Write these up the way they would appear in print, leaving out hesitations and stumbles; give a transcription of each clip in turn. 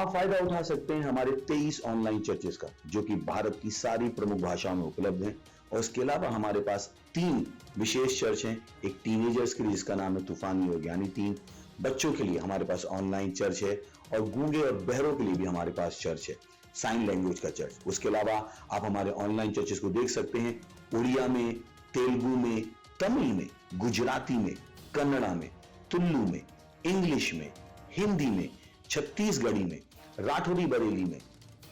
आप फायदा उठा सकते हैं हमारे 23 ऑनलाइन चर्चेस का, जो कि भारत की सारी प्रमुख भाषाओं में उपलब्ध हैं। और इसके अलावा हमारे पास 3 विशेष चर्च हैं। एक टीनेजर्स के लिए जिसका नाम है तूफानी और ज्ञानी 3, बच्चों के लिए हमारे पास ऑनलाइन चर्च है, और गूंगे और बहरों के लिए भी हमारे पास चर्च है, साइन लैंग्वेज का चर्च। उसके अलावा आप हमारे ऑनलाइन चर्चेस को देख सकते हैं उड़िया में, तेलुगु में, तमिल में, गुजराती में, कन्नड़ा में, तुलु में, इंग्लिश में, हिंदी में, छत्तीसगढ़ी में, राठौरी बरेली में,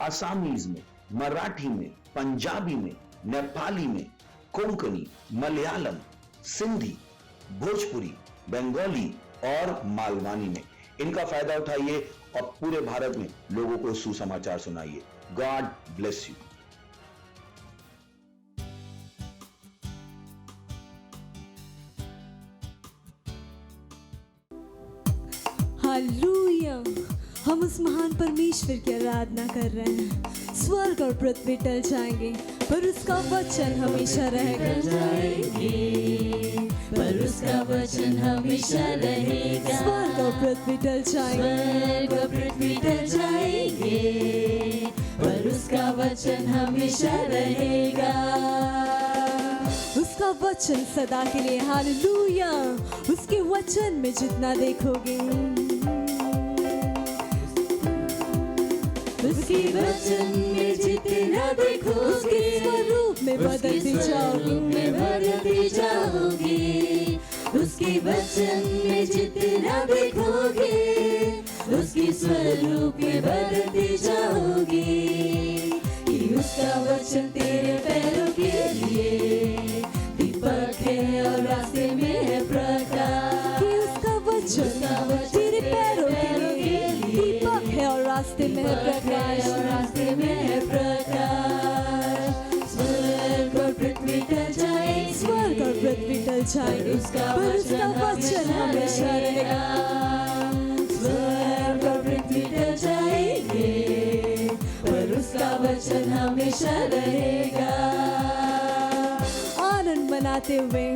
आसामीज में, मराठी में, पंजाबी में, नेपाली में, कोंकणी, मलयालम, सिंधी, भोजपुरी, बंगाली और मालवानी में। इनका फायदा उठाइए और पूरे भारत में लोगों को सुसमाचार सुनाइए। God bless you. हालेलुया। हम उस महान परमेश्वर की आराधना कर रहे हैं। स्वर्ग और पृथ्वी टल जाएंगे पर उसका वचन हमेशा रहेगा। पर उसका वचन हमेशा रहेगा। स्वर्ग और पृथ्वी टल जाएंगे, स्वर्ग और पृथ्वी टल जाएंगे, पर उसका वचन हमेशा रहेगा। उसका वचन सदा के लिए। हालेलुया। उसके वचन में जितना देखोगे, उसके वचन में जितना देखोगे, उसके स्वरूप में बदलते जाओगे, में बदलते जाओगे। उसके वचन में जितना देखोगे, उसके स्वरूप में बदलते जाओगे। कि उसका वचन तेरे पैरों के लिए दीपक है और रास्ते में है प्रकाश। कि उसका वचन तेरे पैरों के लिए दीपक है और रास्ते में है प्रकाश। और रास्ते में है प्रकाश। स्वर्ग और पृथ्वी टल जाएंगे, स्वर्ग और पृथ्वी टल जाएंगे, पर उसका वचन हमेशा रहेगा। स्वर्ग और पृथ्वी टल जाएंगे, पर उसका वचन हमेशा रहेगा। आनंद मनाते हुए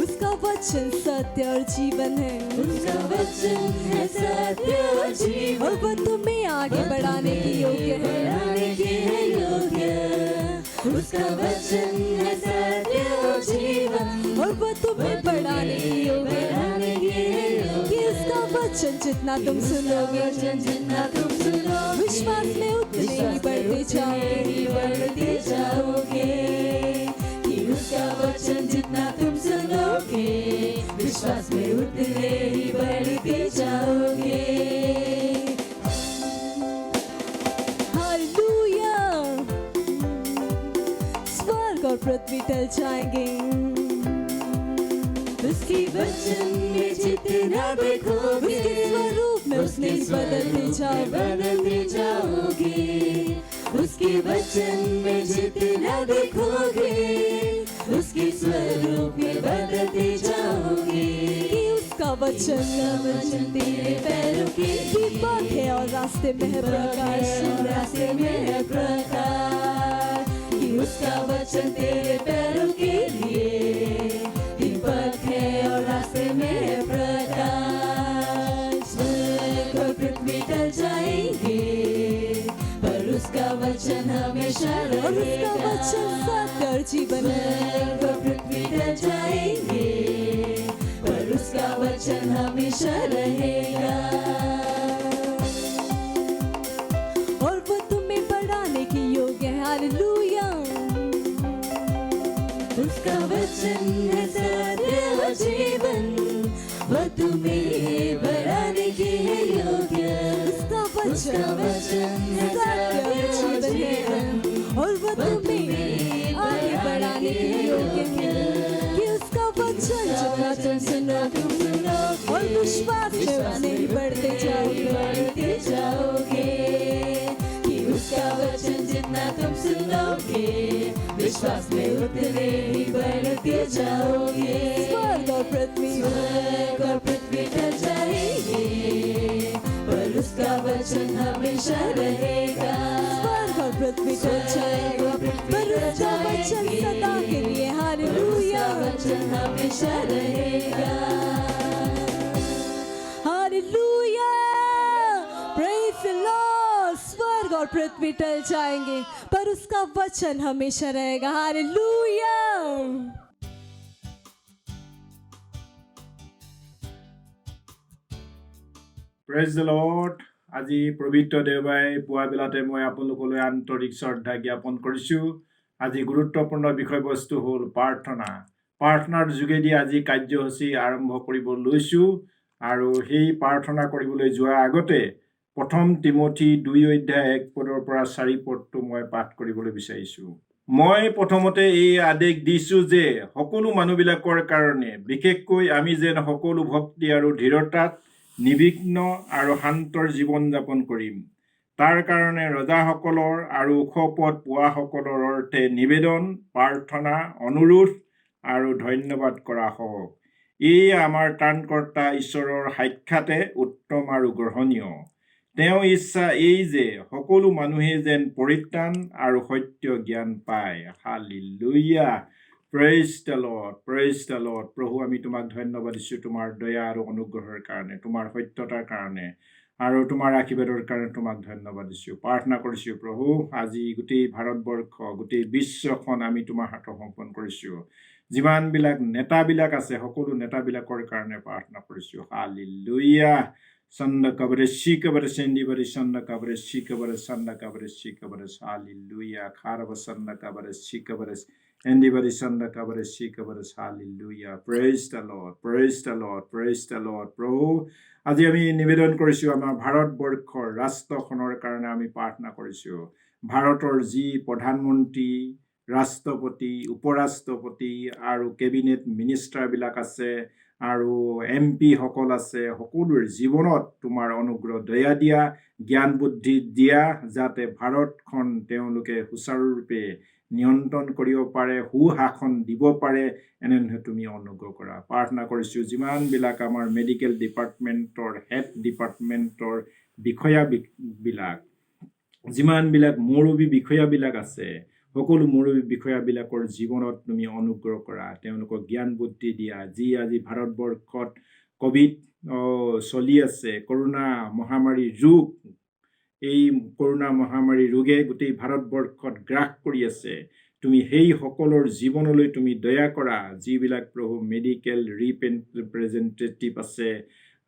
उसका वचन सत्य और जीवन है। उसका वचन है सत्य और जीवन, और वह तुम्हें आगे बढ़ाने के योग्य है। बढ़ाने के है योग्य। उसका वचन है सत्य और जीवन, और वह तुम्हें बढ़ाने के योग्य है। बढ़ाने के है योग्य। कि उसका वचन जितना तुम सुनोगे, वचन जितना तुम सुनोगे, विश्वास में उतने ही बढ़ते जाओगे, बढ़ते जाओगे। कि उसका वचन जितना तुम सुनोगे, विश्वास में उतने ही बढ़ते जाओगे। हालेलुया। स्वर्ग और पृथ्वी टल जाएंगे, उसके वचन में जितना देखोगे, उसके स्वरूप में उसने बदलते जाओगे, बदलते जाओगे। उसके वचन में जितना देखोगे, उसके स्वरूप में बदलते जाओगे। कि उसका वचन तेरे पैरों के दीपक है और रास्ते में है प्रकाश। रास्ते में है प्रकाश। कि उसका वचन तेरे पैरों के लिए दीपक है और रास्ते में है प्रकाश। स्वर्ग और पृथ्वी टल जाएंगे, पर उसका वचन हमेशा रहेगा। और उसका वचन सत्य और जीवन है। स्वर्ग और पृथ्वी टल जाएंगे, पर उसका वचन हमेशा रहेगा। और वह तुम्हें बढ़ाने के योग्य है। हालेलुया। उसका वचन है सत्य और जीवन, वह तुम्हें बढ़ाने के है योग्य। उसका उसका वचन वचन है सत्य और जीवन है, और वह तुम्हें आगे बढ़ाने के योग्य है। कि उसका वचन जितना तुम सुनो, तुम सुनोगे, और विश्वास में उतने ही बढ़ते जाओगे, बढ़ते जाओगे। कि उसका वचन जितना तुम सुनोगे, विश्वास में उतने ही बढ़ते जाओगे। स्वर्ग और पृथ्वी स्वर्ग और पृथ्वी टल जाएंगे, पर उसका वचन हमेशा रहेगा। स्वर्ग और पृथ्वी टल जाएगा, पर उसका वचन सदा के लिए। हालेलुया। वचन हमेशा रहेगा। हालेलुया। और पृथ्वी टल जाएंगे पर उसका वचन हमेशा रहेगा हालेलुया Praise the Lord. আজি পবিত্ৰ দেওবাৰে পুৱা বেলাতে মই আপোনালোকলৈ আন্তৰিক শ্ৰদ্ধা জ্ঞাপন কৰিছোঁ। আজি গুৰুত্বপূৰ্ণ বিষয়বস্তু হ'ল প্ৰাৰ্থনা। প্ৰাৰ্থনাৰ যোগেদি আজি কাৰ্যসূচী আৰম্ভ কৰিব লৈছোঁ আৰু সেই প্ৰাৰ্থনা কৰিবলৈ যোৱাৰ আগতে প্ৰথম তিমোথী 2 অধ্যায় 1 পদৰ পৰা 4 পদটো মই পাঠ কৰিবলৈ বিচাৰিছোঁ। মই প্ৰথমতে এই আদেশ দিছোঁ যে সকলো মানুহবিলাকৰ কাৰণে বিশেষকৈ আমি যেন সকলো ভক্তি আৰু ধীৰতাত নিবিঘ্ন আৰু শান্তৰ জীৱন যাপন কৰিম। তাৰ কাৰণে ৰজাসকলৰ আৰু ওখ পদ পোৱাসকলৰ অৰ্থে নিবেদন, প্ৰাৰ্থনা, অনুৰোধ আৰু ধন্যবাদ কৰা হওক। এই আমাৰ ত্ৰাণকৰ্তা ঈশ্বৰৰ সাক্ষাতে উত্তম আৰু গ্ৰহণীয়। তেওঁৰ ইচ্ছা এই যে সকলো মানুহে যেন পৰিত্ৰাণ আৰু সত্য জ্ঞান পায়। Hallelujah. Praise the Lord, praise the Lord. প্ৰভু আমি তোমাক ধন্যবাদ দিছোঁ তোমাৰ দয়া আৰু অনুগ্ৰহৰ কাৰণে, তোমাৰ সত্যতাৰ কাৰণে আৰু তোমাৰ আশীৰ্বাদৰ কাৰণে তোমাক ধন্যবাদ দিছোঁ। প্ৰাৰ্থনা কৰিছোঁ প্ৰভু আজি গোটেই ভাৰতবৰ্ষ, গোটেই বিশ্বখন আমি তোমাৰ হাতত সমৰ্পণ কৰিছোঁ। যিমানবিলাক নেতাবিলাক আছে সকলো নেতাবিলাকৰ কাৰণে প্ৰাৰ্থনা কৰিছোঁ। Hallelujah. Sanda kabare shikabare sendi bare sanda kabare shikabare sanda kabare shikabare hallelujah kharaba sanda kabare shikabare endi bare sanda kabare shikabare hallelujah praise the Lord praise the Lord praise the Lord প্ৰভু আজি আমি নিবেদন কৰিছোঁ আমাৰ ভাৰতবৰ্ষৰ ৰাষ্ট্ৰখনৰ কাৰণে আমি প্ৰাৰ্থনা কৰিছোঁ। ভাৰতৰ যি প্ৰধানমন্ত্ৰী, ৰাষ্ট্ৰপতি, উপৰাষ্ট্ৰপতি আৰু কেবিনেট মিনিষ্টাৰবিলাক আছে আৰু MP সকল আছে সকলোৰ জীৱনত তোমাৰ অনুগ্ৰহ দয়া দিয়া, জ্ঞান বুদ্ধি দিয়া যাতে ভাৰতখন তেওঁলোকে সুচাৰুৰূপে নিয়ন্ত্ৰণ কৰিব পাৰে, সুশাসন দিব পাৰে এনেধৰণে তুমি অনুগ্ৰহ কৰা। প্ৰাৰ্থনা কৰিছোঁ যিমানবিলাক আমাৰ মেডিকেল ডিপাৰ্টমেণ্টৰ হেড ডিপাৰ্টমেণ্টৰ বিষয়াবিলাক, যিমানবিলাক মুৰব্বী বিষয়াবিলাক আছে সকলো মুৰব্বী বিষয়াবিলাকৰ জীৱনত তুমি অনুগ্ৰহ কৰা, তেওঁলোকক জ্ঞান বুদ্ধি দিয়া। যি আজি ভাৰতবৰ্ষত কোভিড চলি আছে, কৰোণা মহামাৰী ৰোগ, এই কৰোণা মহামাৰী ৰোগে গোটেই ভাৰতবৰ্ষত গ্ৰাস কৰি আছে, তুমি সেই সকলৰ জীৱনলৈ তুমি দয়া কৰা। যিবিলাক প্ৰভু মেডিকেল ৰিপ্ৰেজেণ্টেটিভ আছে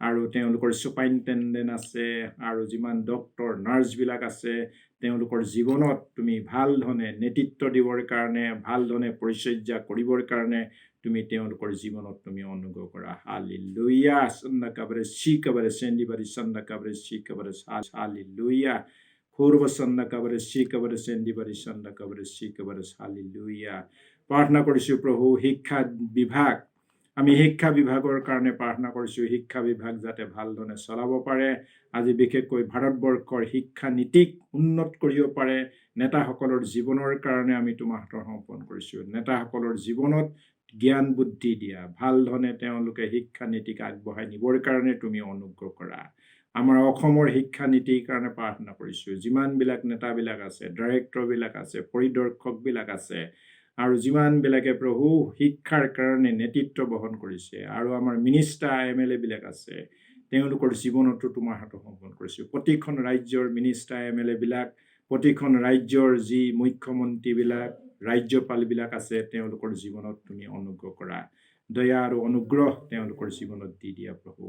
আৰু তেওঁলোকৰ ছুপাৰিনটেণ্ডেণ্ট আছে আৰু যিমান ডক্টৰ নাৰ্ছবিলাক আছে তেওঁলোকৰ জীৱনত তুমি ভাল ধৰণে নেতৃত্ব দিবৰ কাৰণে, ভাল ধৰণে পৰিচৰ্যা কৰিবৰ কাৰণে তুমি তেওঁলোকৰ জীৱনত তুমি অনুগ্ৰহ কৰা। হালেলুয়া। সন্না কাবৰে শিকাবৰে চেন্দিবাৰী সন্না কাবৰে শিকাবৰে হালেলুয়া পূৰ্ব সন্না কাবৰে শিকাবৰে চেন্দিবাৰী সন্না কাবৰে শিকাবৰে হালেলুয়া। প্ৰাৰ্থনা কৰিছোঁ প্ৰভু শিক্ষা বিভাগ, আমি শিক্ষা বিভাগৰ কাৰণে প্ৰাৰ্থনা কৰিছোঁ। শিক্ষা বিভাগ যাতে ভাল ধৰণে চলাব পাৰে, আজি বিশেষকৈ ভাৰতবৰ্ষৰ শিক্ষা নীতিক উন্নত কৰিব পাৰে। নেতাসকলৰ জীৱনৰ কাৰণে আমি তোমাৰ হাতত সমৰ্পণ কৰিছোঁ। নেতাসকলৰ জীৱনত জ্ঞান বুদ্ধি দিয়া, ভাল ধৰণে তেওঁলোকে শিক্ষা নীতিক আগবঢ়াই নিবৰ কাৰণে তুমি অনুগ্ৰহ কৰা। আমাৰ অসমৰ শিক্ষা নীতিৰ কাৰণে প্ৰাৰ্থনা কৰিছোঁ। যিমানবিলাক নেতাবিলাক আছে, ডাইৰেক্টৰবিলাক আছে, পৰিদৰ্শকবিলাক আছে আৰু যিমানবিলাকে প্ৰভু শিক্ষাৰ কাৰণে নেতৃত্ব বহন কৰিছে আৰু আমাৰ মিনিষ্টাৰ MLA বিলাক আছে তেওঁলোকৰ জীৱনতো তোমাৰ হাতত সমৰ্পণ কৰিছোঁ। প্ৰতিখন ৰাজ্যৰ মিনিষ্টাৰ MLA বিলাক, প্ৰতিখন ৰাজ্যৰ যি মুখ্যমন্ত্ৰীবিলাক, ৰাজ্যপালবিলাক আছে তেওঁলোকৰ জীৱনত তুমি অনুগ্ৰহ কৰা। দয়া আৰু অনুগ্ৰহ তেওঁলোকৰ জীৱনত দি দিয়া প্ৰভু।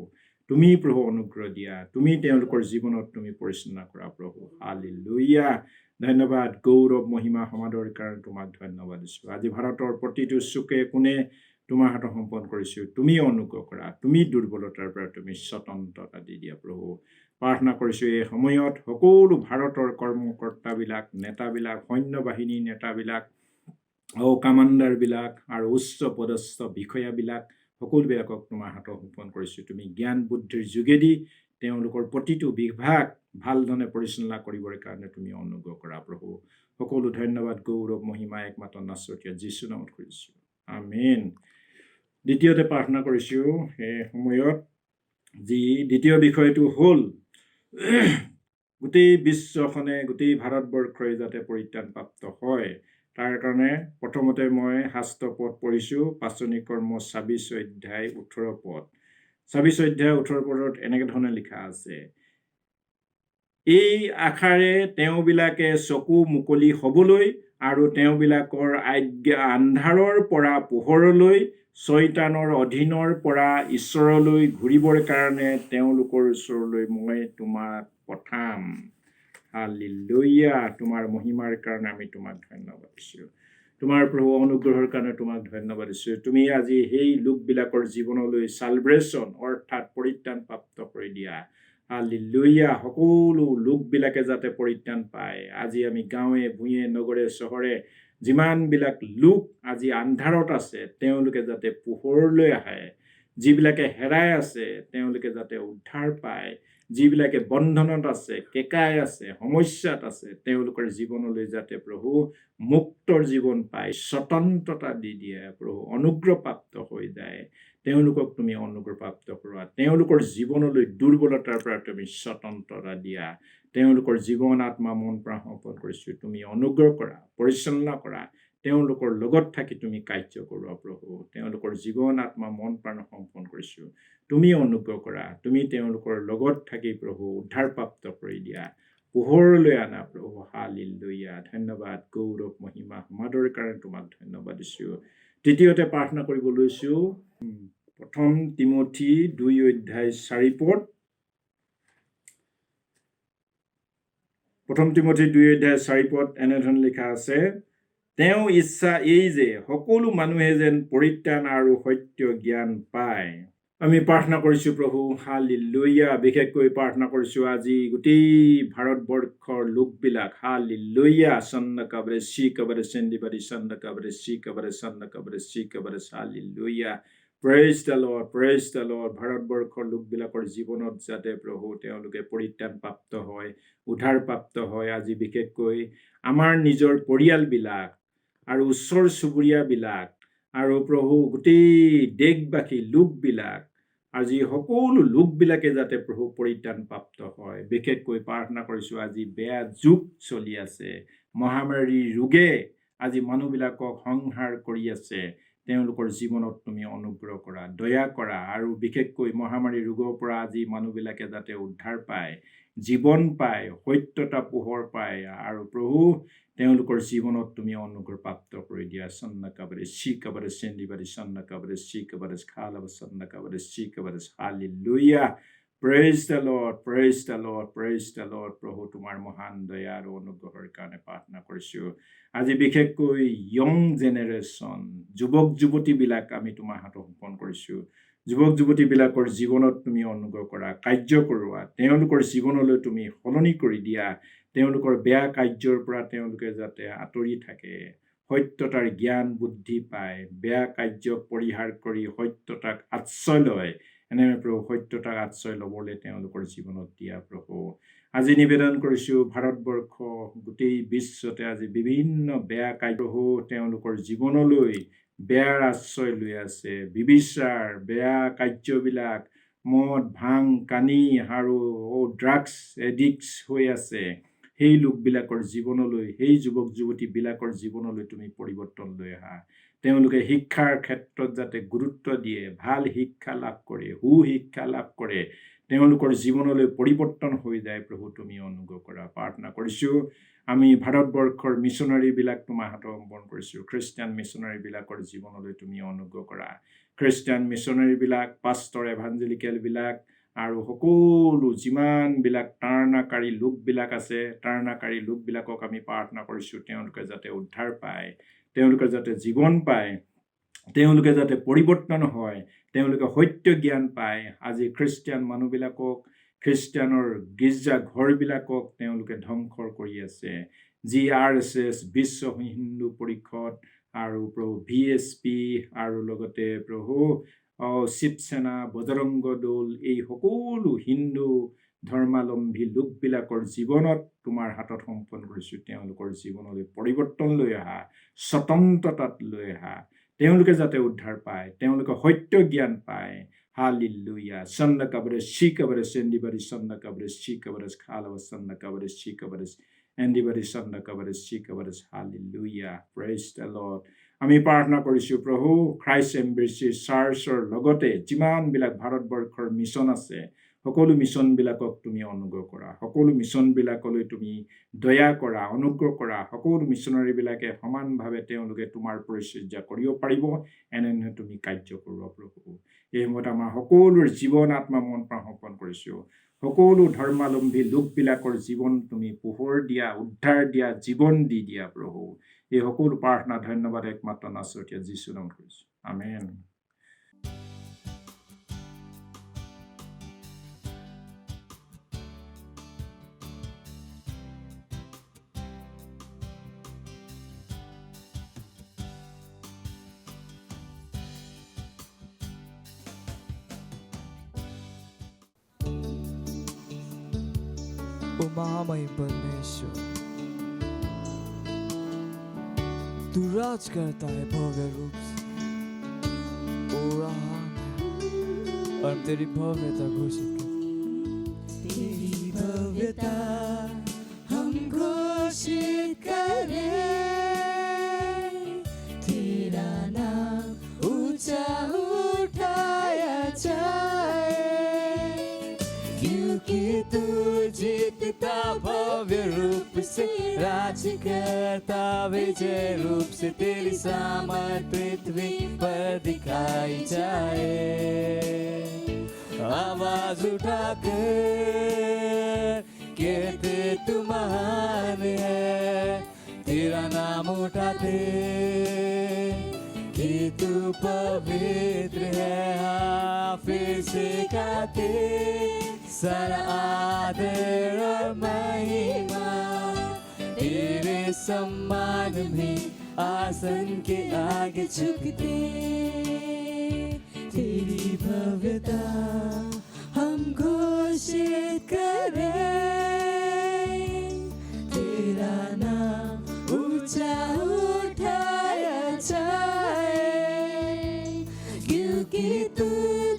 তুমি প্ৰভু অনুগ্ৰহ দিয়া, তুমি তেওঁলোকৰ জীৱনত তুমি পৰিচালনা কৰা প্ৰভু। হালেলুয়া। ধন্যবাদ, গৌৰৱ মহিমা সমাদৰ কাৰণে তোমাক ধন্যবাদ দিছোঁ। আজি ভাৰতৰ প্ৰতিটো চুকে কোণে তোমাৰ হাতত সমৰ্পণ কৰিছোঁ। তুমি অনুগ্ৰহ কৰা, তুমি দুৰ্বলতাৰ পৰা তুমি স্বতন্ত্ৰতা দি দিয়া প্ৰভু। প্ৰাৰ্থনা কৰিছোঁ এই সময়ত সকলো ভাৰতৰ কৰ্মকৰ্তাবিলাক, নেতাবিলাক, সৈন্য বাহিনীৰ নেতাবিলাক, কামাণ্ডাৰবিলাক আৰু উচ্চ পদস্থ বিষয়াবিলাক সকলোবিলাকক তোমাৰ হাতত সমৰ্পণ কৰিছোঁ। তুমি জ্ঞান বুদ্ধিৰ যোগেদি তেওঁলোকৰ প্ৰতিটো বিভাগ ভাল ধৰণে পৰিচালনা কৰিবৰ কাৰণে তুমি অনুগ্ৰহ কৰা প্ৰভু। সকলো ধন্যবাদ, গৌৰৱ মহিমা একমাত্ৰ নাচতীয়া যীশু নামত কৰিছোঁ, আমেন। দ্বিতীয়তে প্ৰাৰ্থনা কৰিছোঁ এই সময়ত, যি দ্বিতীয় বিষয়টো হ'ল গোটেই বিশ্বখনে, গোটেই ভাৰতবৰ্ষই যাতে পৰিত্ৰাণপ্ৰাপ্ত হয় তাৰ কাৰণে প্ৰথমতে মই শাস্ত্ৰ পদ পঢ়িছোঁ। পাচনি কৰ্ম 26 অধ্যায় 18 পদ। 26 অধ্যায় 18 পদত এনেকে ধৰণে লিখা আছে, এই আশাৰে তেওঁবিলাকে চকু মুকলি হ'বলৈ আৰু তেওঁবিলাকৰ আন্ধাৰৰ পৰা পোহৰলৈ শয়তানৰ অধীনৰ পৰা ঈশ্বৰলৈ ঘূৰিবৰ কাৰণে তেওঁলোকৰ ওচৰলৈ মই তোমাক পঠাম। হালেলুয়া। তোমাৰ মহিমাৰ কাৰণে আমি তোমাক ধন্যবাদ দিছোঁ। তোমাৰ প্ৰভু অনুগ্ৰহৰ কাৰণে তোমাক ধন্যবাদ দিছোঁ। তুমি আজি সেই লোকবিলাকৰ জীৱনলৈ চালভ্ৰেশ্যন অৰ্থাৎ পৰিত্ৰাণ প্ৰাপ্ত কৰি দিয়া। হালেলুয়া। সকলো লোকবিলাকে যাতে পৰিত্ৰাণ পায়। আজি আমি গাঁৱে ভূঞে নগৰে চহৰে যিমানবিলাক লোক আজি আন্ধাৰত আছে তেওঁলোকে যাতে পোহৰলৈ আহে। যিবিলাকে হেৰাই আছে তেওঁলোকে যাতে উদ্ধাৰ পায়। যিবিলাকে বন্ধনত আছে, কেঁকাই আছে, সমস্যাত আছে, তেওঁলোকৰ জীৱনলৈ যাতে প্ৰভু মুক্তৰ জীৱন পায়, স্বতন্ত্ৰতা দি দিয়ে প্ৰভু, অনুগ্ৰহপ্ৰাপ্ত হৈ যায়। তেওঁলোকক তুমি অনুগ্ৰহপ্ৰাপ্ত কৰোৱা। তেওঁলোকৰ জীৱনলৈ দুৰ্বলতাৰ পৰা তুমি স্বতন্ত্ৰতা দিয়া। তেওঁলোকৰ জীৱন আত্মা মন প্ৰাণ সমৰ্পণ কৰিছোঁ। তুমি অনুগ্ৰহ কৰা, পৰিচালনা কৰা। তেওঁলোকৰ লগত থাকি তুমি কাৰ্য কৰোৱা প্ৰভু। তেওঁলোকৰ জীৱন আত্মা মন প্ৰাণ সমৰ্পণ কৰিছোঁ। তুমি অনুগ্ৰহ কৰা। তুমি তেওঁলোকৰ লগত থাকি প্ৰভু উদ্ধাৰপ্ৰাপ্ত কৰি দিয়া। পোহৰলৈ আনা প্ৰভু। হালেলুয়া। ধন্যবাদ, গৌৰৱ, মহিমা, সমাদৰ কাৰণে তোমাক ধন্যবাদ দিছোঁ। তৃতীয়তে প্ৰাৰ্থনা কৰিব লৈছোঁ 1 তিমোথী 2:4 পদ। 1 তিমোথী 2:4 পদ এনেধৰণে লিখা আছে, তেওঁ ইচ্ছা এই যে সকলো মানুহে যেন পৰিত্ৰাণ আৰু সত্য জ্ঞান পায়। আমি প্ৰাৰ্থনা কৰিছোঁ প্ৰভু। হালেলুয়া। বিশেষকৈ প্ৰাৰ্থনা কৰিছোঁ আজি গোটেই ভাৰতবৰ্ষৰ লোকবিলাক। হালেলুয়া। চন্নকাবৰে চিকাবৰে চেন্দিবাৰী চন্নকাবৰে চিকাবৰে চন্নকাবৰে চিকাবৰে। Hallelujah. Praise the lord, praise the lord. ভাৰতবৰ্ষৰ লোকবিলাকৰ জীৱনত যাতে প্ৰভু তেওঁলোকে পৰিত্ৰাণ প্ৰাপ্ত হয়, উদ্ধাৰপ্ৰাপ্ত হয়। আজি বিশেষকৈ আমাৰ নিজৰ পৰিয়ালবিলাক আৰু ওচৰ চুবুৰীয়াবিলাক আৰু প্ৰভু গোটেই দেশবাসী লোকবিলাক, আজি সকলো লোকবিলাকে যাতে প্ৰভু পৰিত্ৰাণ প্ৰাপ্ত হয়। বিশেষকৈ প্ৰাৰ্থনা কৰিছোঁ আজি বেয়া যুগ চলি আছে, মহামাৰী ৰোগে আজি মানুহবিলাকক সংহাৰ কৰি আছে। তেওঁলোকৰ জীৱনত তুমি অনুগ্ৰহ কৰা, দয়া কৰা। আৰু বিশেষকৈ মহামাৰী ৰোগৰ পৰা আজি মানুহবিলাকে যাতে উদ্ধাৰ পায়, জীৱন পায়, সত্যতা পোহৰ পায়। আৰু প্ৰভু তেওঁলোকৰ জীৱনত তুমি অনুগ্ৰহ প্ৰাপ্ত কৰি দিয়া। চন্নকাবৰে চিকাবৰে চেন্দিবাৰী চন্নকাবৰে চিকাবৰে খালাব চন্নকাবৰে চিকাবৰে। Hallelujah. Praise the lord, praise the lord, praise the lord. প্ৰভু তোমাৰ মহান দয়া আৰু অনুগ্ৰহৰ কাৰণে প্ৰাৰ্থনা কৰিছোঁ। আজি বিশেষকৈ য়ং জেনেৰেশ্যন, যুৱক যুৱতীবিলাক আমি তোমাৰ হাতত সমৰ্পণ কৰিছোঁ। যুৱক যুৱতীবিলাকৰ জীৱনত তুমি অনুগ্ৰহ কৰা, কাৰ্য কৰোৱা। তেওঁলোকৰ জীৱনলৈ তুমি সলনি কৰি দিয়া। তেওঁলোকৰ বেয়া কাৰ্যৰ পৰা তেওঁলোকে যাতে আঁতৰি থাকে, সত্যতাৰ জ্ঞান বুদ্ধি পায়, বেয়া কাৰ্যক পৰিহাৰ কৰি সত্যতাক আশ্ৰয় লয়। এনে প্ৰভু সত্যতাক আশ্ৰয় ল'বলৈ তেওঁলোকৰ জীৱনত দিয়া প্ৰভু। আজি নিবেদন কৰিছোঁ ভাৰতবৰ্ষ গোটেই বিশ্বতে আজি বিভিন্ন বেয়া কাৰ্য তেওঁলোকৰ জীৱনলৈ বেয়াৰ আশ্ৰয় লৈ আছে। বিবিচাৰ, বেয়া কাৰ্যবিলাক, মদ, ভাং, কানি আৰু ড্ৰাগছ এডিক্টছ হৈ আছে। সেই লোকবিলাকৰ জীৱনলৈ, সেই যুৱক যুৱতীবিলাকৰ জীৱনলৈ তুমি পৰিৱৰ্তন লৈ আহা। তেওঁলোকে শিক্ষাৰ ক্ষেত্ৰত যাতে গুৰুত্ব দিয়ে, ভাল শিক্ষা লাভ কৰে, সুশিক্ষা লাভ কৰে, তেওঁলোকৰ জীৱনলৈ পৰিৱৰ্তন হৈ যায়। প্ৰভু তুমি অনুগ্ৰহ কৰা। প্ৰাৰ্থনা কৰিছোঁ আমি ভাৰতবৰ্ষৰ মিছনাৰীবিলাক তোমাৰ হাতত সমৰ্পণ কৰিছোঁ। খ্ৰীষ্টিয়ান মিছনাৰীবিলাকৰ জীৱনলৈ তুমি অনুগ্ৰহ কৰা। খ্ৰীষ্টিয়ান মিছনাৰীবিলাক, পাষ্টৰ এভাঞ্জেলিকেলবিলাক আৰু সকলো যিমানবিলাক তাৰণাকাৰী লোকবিলাক আছে, তাৰণাকাৰী লোকবিলাকক আমি প্ৰাৰ্থনা কৰিছোঁ তেওঁলোকে যাতে উদ্ধাৰ পায়, তেওঁলোকে যাতে জীৱন পায়, তেওঁলোকে যাতে পৰিৱৰ্তন হয়, তেওঁলোকে সত্য জ্ঞান পায়। আজি খ্ৰীষ্টিয়ান মানুহবিলাকক, খ্ৰীষ্টিয়ানৰ গীৰ্জা ঘৰবিলাকক তেওঁলোকে ধ্বংস কৰি আছে। GRSS, বিশ্ব হিন্দু পৰিষদ আৰু প্ৰভু VSP আৰু লগতে প্ৰভু শিৱসেনা, বজৰংগ দল, এই সকলো হিন্দু ধৰ্মাৱলম্বী লোকবিলাকৰ জীৱনত তোমাৰ হাতত সমৰ্পণ কৰিছোঁ। তেওঁলোকৰ জীৱনলৈ পৰিৱৰ্তন লৈ আহা, স্বতন্ত্ৰতাত লৈ আহা। তেওঁলোকে যাতে উদ্ধাৰ পায়, তেওঁলোকে সত্য জ্ঞান পায়। হালেলুয়া। চন্নকাবৰে চিকাবৰে চেন্দিবাৰী চন্নকাবৰে চিকাবৰে খালাব চন্নকাবৰে চিকাবৰে এন্দিবাৰী চন্নকাবৰে চিকাবৰে। হালেলুয়া। Praise the lord. আমি প্ৰাৰ্থনা কৰিছোঁ প্ৰভু খ্ৰাইষ্ট এম্বেচি চাৰ্চৰ লগতে যিমানবিলাক ভাৰতবৰ্ষৰ মিছন আছে, সকলো মিছনবিলাকক তুমি অনুগ্ৰহ কৰা সকলো মিছনবিলাকলৈ তুমি দয়া কৰা অনুগ্ৰহ কৰা সকলো মিছনাৰীবিলাকে সমানভাৱে তেওঁলোকে তোমাৰ পৰিচৰ্যা কৰিব পাৰিব এনেধৰণে তুমি কাৰ্য কৰোৱা প্ৰভু এই সময়ত আমাৰ সকলোৰ জীৱন আত্মা মন প্ৰাণ সমৰ্পণ কৰিছোঁ সকলো ধৰ্মাৱলম্বী লোকবিলাকৰ জীৱন তুমি পোহৰ দিয়া উদ্ধাৰ দিয়া জীৱন দি দিয়া প্ৰভু এই সকলো প্ৰাৰ্থনা ধন্যবাদ একমাত্ৰ নাচতীয়া যীশুৰ নামত কৰিছোঁ আমেন O महामहिम परमेश्वर तू राज करता है भव्य रूप से ओ रहा और तेरी भव्यता घोषित कर तेरी भव्यता हम घोषित करें तेरा नाम ऊंचा उठाया जाए क्योंकि तू जीतता भव्य रूप से राज करता विजय रूप से तेरी सामर्थ पृथ्वी पर दिखाई जाए आवाज उठाकर कहते तू महान है तेरा नाम उठाते कि तू पवित्र है फिर से गाते सारा आदर और महिमा तेरे सम्मान में आसन के आगे झुकते तेरी भव्यता हम घोषित करें तेरा नाम ऊंचा उठाया जाए क्योंकि तू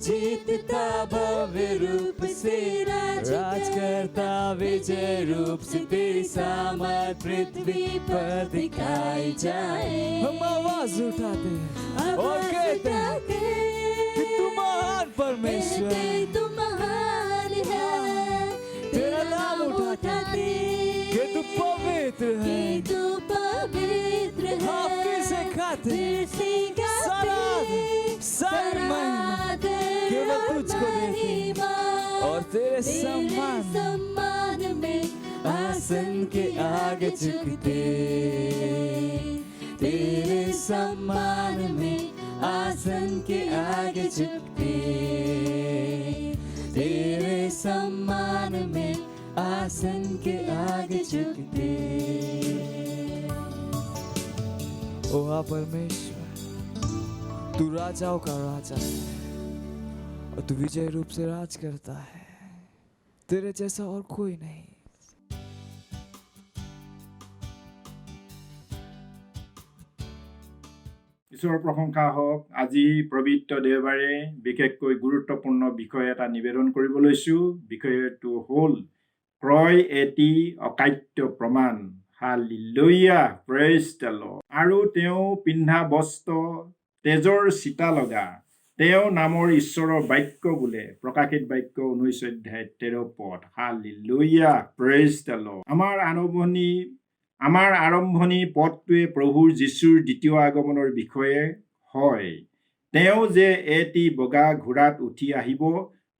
जीतता भव्य रूप से राज करता विजय रूप से तेरी सामर्थ पृथ्वी पर दिखाई जाए हम आवाज उठाते हैं और कहते हैं कि तू महान परमेश्वर है तू महान है तेरा नाम उठाते कि तू पवित्र है तू पवित्र है फिर से खाते सारी महिमा केवल तुझको देते और तेरे सम्मान में आसन के आगे झुकते तेरे सम्मान में आसन के आगे झुकते तेरे सम्मान में आसन के आगे झुकते ओ हाँ परमेश्वर तू राजाओं का राजा है और तू विजय रूप से राज करता है तेरे जैसा और कोई नहीं ঈশ্বৰৰ প্ৰশংসা হওক আজি পবিত্ৰ দেওবাৰে বিশেষকৈ গুৰুত্বপূৰ্ণ বিষয় এটা নিবেদন কৰিব লৈছোঁ বিষয়টো হ'ল ক্ৰয় এটি অকাট্য প্ৰমাণ হালেলুয়া প্ৰেইজ দ্য লৰ্ড আৰু তেওঁ পিন্ধা বস্ত্ৰ তেজৰ চিতা লগা তেওঁ নামৰ ঈশ্বৰৰ বাক্য বোলে প্ৰকাশিত বাক্য 19 অধ্যায় 13 পদ হালেলুয়া প্ৰেইজ দ্য লৰ্ড আমাৰ আৰম্ভণি পদটোৱে প্ৰভু যীশুৰ দ্বিতীয় আগমনৰ বিষয়ে হয় তেওঁ যে এটি বগা ঘোঁৰাত উঠি আহিব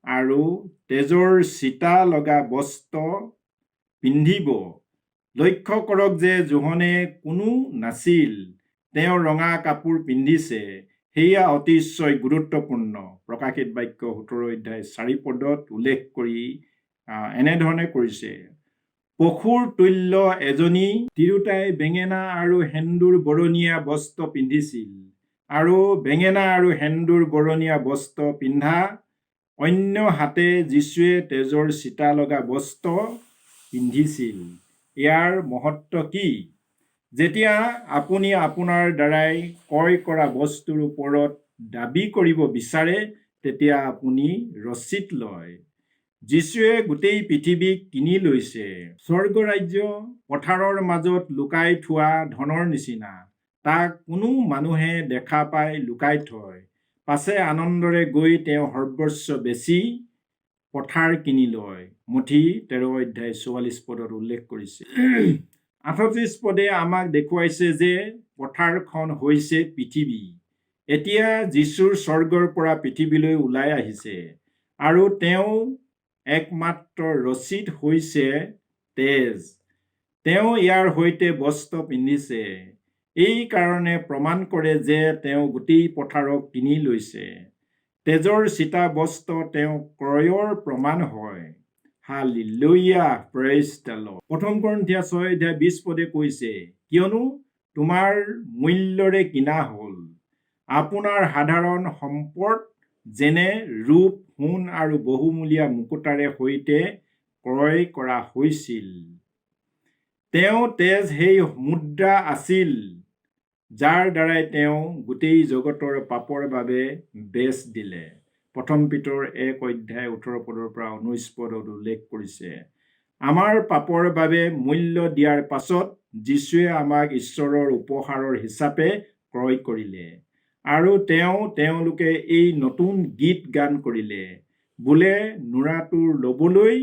আৰু তেজৰ চিতা লগা বস্ত্ৰ পিন্ধিব লক্ষ্য কৰক যে যোহনে কোনো নাছিল তেওঁ ৰঙা কাপোৰ পিন্ধিছে সেয়া অতিশয় গুৰুত্বপূৰ্ণ প্ৰকাশিত বাক্য 17 অধ্যায় 4 পদত উল্লেখ কৰি এনেধৰণে কৰিছে পশুৰ তুল্য এজনী তিৰোতাই বেঙেনা আৰু সেন্দুৰ বৰণীয়া বস্ত্ৰ পিন্ধিছিল আৰু বেঙেনা আৰু সেন্দুৰ বৰণীয়া বস্ত্ৰ পিন্ধা অন্য হাতে যীশুৱে তেজৰ চিতা লগা বস্ত্ৰ পিন্ধিছিল ইয়াৰ মহত্ব কি যেতিয়া আপুনি আপোনাৰ দ্বাৰাই ক্ৰয় কৰা বস্তুৰ ওপৰত দাবী কৰিব বিচাৰে তেতিয়া আপুনি ৰচিদ লয় যীশুৱে গোটেই পৃথিৱীক কিনি লৈছে স্বৰ্গ ৰাজ্য পথাৰৰ মাজত লুকাই থোৱা ধনৰ নিচিনা তাক কোনো মানুহে দেখা পাই লুকাই থয় পাছে আনন্দৰে গৈ তেওঁ সৰ্বস্ব বেচি পথাৰ কিনি লয়। মঠি 13 অধ্যায় 44 পদত উল্লেখ কৰিছে। 38 পদে আমাক দেখুৱাইছে যে পথাৰখন হৈছে পৃথিৱী। এতিয়া যীশুৰ স্বৰ্গৰ পৰা পৃথিৱীলৈ ওলাই আহিছে আৰু তেওঁ একমাত্ৰ ৰচিদ হৈছে তেজ। তেওঁ ইয়াৰ সৈতে বস্ত্ৰ পিন্ধিছে। এই কাৰণে প্ৰমাণ কৰে যে তেওঁ গোটেই পথাৰক কিনি লৈছে। তেজৰ চিতা বস্ত্ৰ তেওঁ ক্ৰয়ৰ প্ৰমাণ হয়। Hallelujah, praise the lord. 1 কৰিন্থিয়া 6 অধ্যায় 20 পদে কৈছে, কিয়নো তোমাৰ মূল্যৰে কিনা হ'ল। আপোনাৰ সাধাৰণ সম্পদ যেনে ৰূপ, সোণ আৰু বহুমূলীয়া মুকুতাৰে সৈতে ক্ৰয় কৰা হৈছিল। তেওঁ তেজ সেই মুদ্ৰা আছিল যাৰ দ্বাৰাই তেওঁ গোটেই জগতৰ পাপৰ বাবে বেচ দিলে। 1 পিতৰ 1 অধ্যায় 18 পদৰ পৰা 19 পদত উল্লেখ কৰিছে। আমাৰ পাপৰ বাবে মূল্য দিয়াৰ পাছত যীশুৱে আমাক ঈশ্বৰৰ উপহাৰৰ হিচাপে ক্ৰয় কৰিলে আৰু তেওঁলোকে এই নতুন গীত গান কৰিলে, বোলে নোৰাটো ল'বলৈ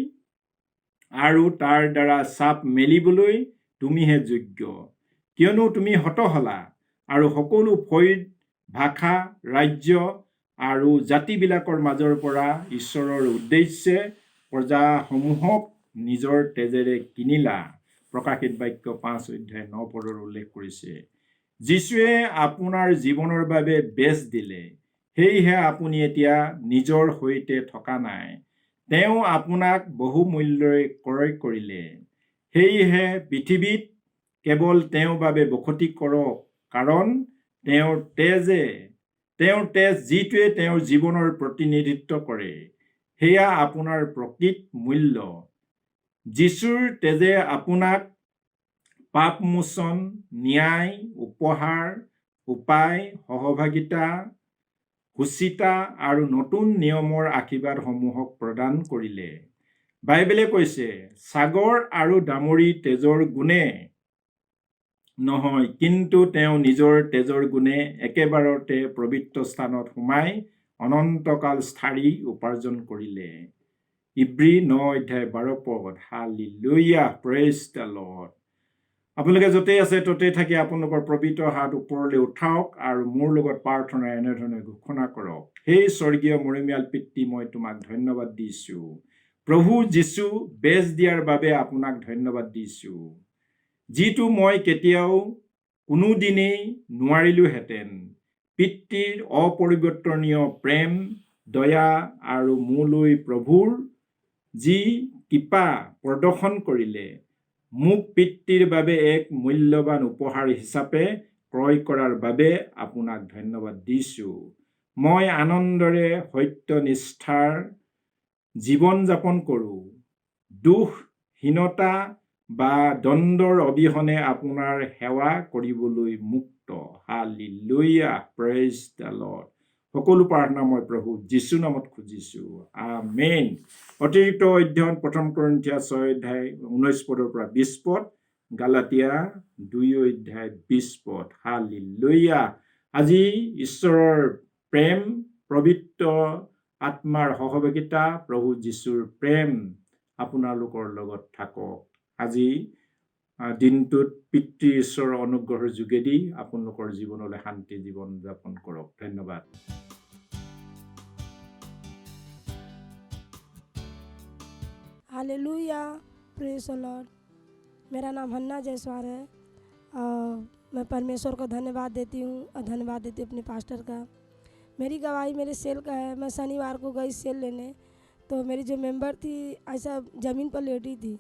আৰু তাৰ দ্বাৰা চাপ মেলিবলৈ তুমিহে যোগ্য, কিয়নো তুমি হতহলা আৰু সকলো ফৈদ, ভাষা, ৰাজ্য আৰু জাতিবিলাকৰ মাজৰ পৰা ঈশ্বৰৰ উদ্দেশ্যে প্ৰজাসমূহক নিজৰ তেজেৰে কিনিলা। প্ৰকাশিত বাক্য 5 অধ্যায় 9 পদৰ উল্লেখ কৰিছে। যীশুৱে আপোনাৰ জীৱনৰ বাবে বেচ দিলে, সেয়েহে আপুনি এতিয়া নিজৰ সৈতে থকা নাই। তেওঁ আপোনাক বহু মূল্যৰে ক্ৰয় কৰিলে। সেয়েহে পৃথিৱীত কেৱল তেওঁৰ বাবে বসতি কৰক, কাৰণ তেওঁৰ তেজ যিটোৱে তেওঁৰ জীৱনৰ প্ৰতিনিধিত্ব কৰে, সেয়া আপোনাৰ প্ৰকৃত মূল্য। যীশুৰ তেজে আপোনাক পাপমোচন, ন্যায়, উপহাৰ, উপায়, সহভাগিতা, সুচিতা আৰু নতুন নিয়মৰ আশীৰ্বাদসমূহক প্ৰদান কৰিলে। বাইবেলে কৈছে, ছাগৰ আৰু দামুৰী তেজৰ গুণে নহয়, কিন্তু তেওঁ নিজৰ তেজৰ গুণে একেবাৰতে পবিত্ৰ স্থানত সোমাই অনন্তকাল স্থায়ী উপাৰ্জন কৰিলে। ইব্ৰী 9 অধ্যায় 12 পদ। Hallelujah, praise the lord. আপোনালোকে য'তেই আছে ত'তেই থাকি আপোনালোকৰ পবিত্ৰ হাত ওপৰলৈ উঠাওক আৰু মোৰ লগত প্ৰাৰ্থনা এনেধৰণে ঘোষণা কৰক। সেই স্বৰ্গীয় মৰমীয়াল পিতৃ, মই তোমাক ধন্যবাদ দিছো। প্ৰভু যীশু, বেচ দিয়াৰ বাবে আপোনাক ধন্যবাদ দিছো, যিটো মই কেতিয়াও কোনোদিনেই নোৱাৰিলোহেঁতেন। পিতৃৰ অপৰিৱৰ্তনীয় প্ৰেম, দয়া আৰু মোলৈ প্ৰভুৰ যি কৃপা প্ৰদৰ্শন কৰিলে, মোক পিতৃৰ বাবে এক মূল্যৱান উপহাৰ হিচাপে ক্ৰয় কৰাৰ বাবে আপোনাক ধন্যবাদ দিছো। মই আনন্দৰে সত্যনিষ্ঠাৰ জীৱন যাপন কৰোঁ। দোষহীনতা বা দ্বন্দ্বৰ অবিহনে আপোনাৰ সেৱা কৰিবলৈ মুক্ত। Hallelujah, praise the lord. সকলো প্ৰাৰ্থনা মই প্ৰভু যীশু নামত খুজিছো, আমেন। অতিৰিক্ত অধ্যয়ন 1 কৰিন্থিয়া 6 অধ্যায় 19 পদৰ পৰা 20 পদ, গালাতিয়া 2 অধ্যায় 20 পদ। হালেলুয়া। আজি ঈশ্বৰৰ প্ৰেম, পবিত্ৰ আত্মাৰ সহযোগিতা, প্ৰভু যীশুৰ প্ৰেম আপোনালোকৰ লগত থাকক। আজি দিনটোত পিতৃ ঈশ্বৰৰ অনুগ্ৰহৰ যোগেদি আপোনালোকৰ জীৱনলৈ শান্তি জীৱন যাপন কৰক। ধন্যবাদ। Hallelujah, praise the Lord. मेरा नाम हन्ना जयसवाल है और मैं परमेश्वर को धन्यवाद देती हूँ और धन्यवाद देती हूँ अपने पास्टर का। मेरी गवाही मेरे सेल का है। मैं शनिवार को गई सेल लेने, तो मेरी जो मेंबर थी ऐसा ज़मीन पर लेटी थी,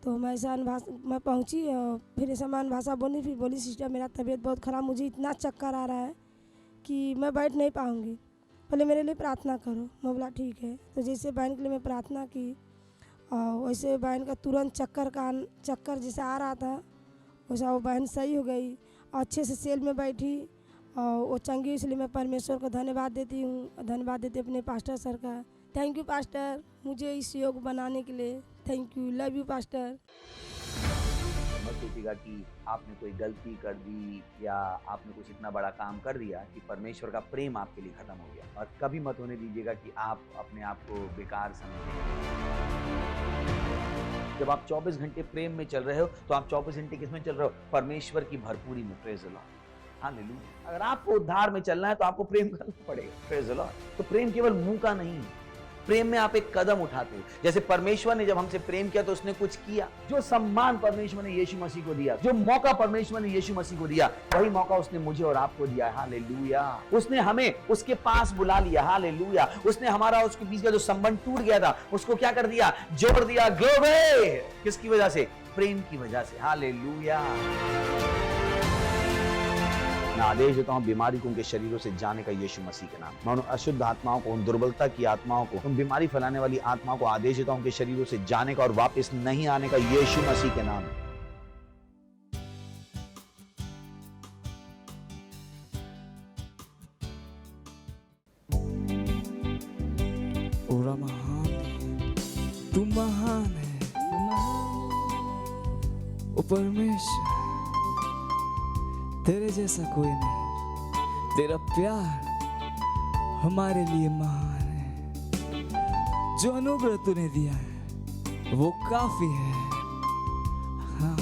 तो मैं पहुंची और फिर ऐसा मान भाषा बोली, फिर बोली, सिस्टर मेरा तबीयत बहुत ख़राब, मुझे इतना चक्कर आ रहा है कि मैं बैठ नहीं पाऊंगी, पहले मेरे लिए प्रार्थना करो। मैं बोला ठीक है। तो जैसे बहन के लिए मैं प्रार्थना की और वैसे बहन का तुरंत चक्कर जैसे आ रहा था, वैसा वो बहन सही हो गई और अच्छे से सेल में बैठी और वो चंगी। इसलिए मैं परमेश्वर को धन्यवाद देती हूँ, धन्यवाद देती अपने पास्टर सर का। थैंक यू पास्टर, मुझे इस योग बनाने के लिए। Thank you, love you pastor. और सोचेगा कि आपने कोई गलती कर दी या आपने कुछ इतना बड़ा काम कर दिया कि परमेश्वर का प्रेम आपके लिए खत्म हो गया। और कभी मत होने दीजिएगा कि आप अपने आप को बेकार समझें। जब आप 24 घंटे प्रेम में चल रहे हो तो आप 24 घंटे किसमें चल रहे हो? परमेश्वर की भरपूरी में। Praise the Lord, hallelujah. अगर आपको उद्धार में चलना है तो आपको प्रेम करना पड़ेगा। Praise the Lord. तो प्रेम केवल मुंह का नहीं है, प्रेम में आप एक कदम उठाते हो। जैसे परमेश्वर ने जब हमसे प्रेम किया तो उसने कुछ किया। जो सम्मान परमेश्वर ने यीशु मसीह को दिया, जो मौका परमेश्वर ने यीशु मसीह को दिया, वही मौका उसने मुझे और आपको दिया है। हालेलुया। उसने हमें उसके पास बुला लिया। हालेलुया। उसने हमारा उसके बीच का जो संबंध टूट गया था उसको क्या कर दिया? जोड़ दिया। ग्लोरी। किसकी वजह से? प्रेम की वजह से। हालेलुया। मैं आदेश देता हूं बीमारी को उनके शरीरों से जाने का यीशु मसीह के नाम। मैं उन अशुद्ध आत्माओं को, उन दुर्बलता की आत्माओं को, उन बीमारी फैलाने वाली आत्माओं को आदेश देता हूं उनके शरीरों से जाने का और वापस नहीं आने का यीशु मसीह के नाम। ओरा महान है, तू महान है, ओ परमेश्वर, तेरे जैसा कोई नहीं। तेरा प्यार हमारे लिए महान है। जो अनुग्रह तूने दिया है वो काफी है। हाँ,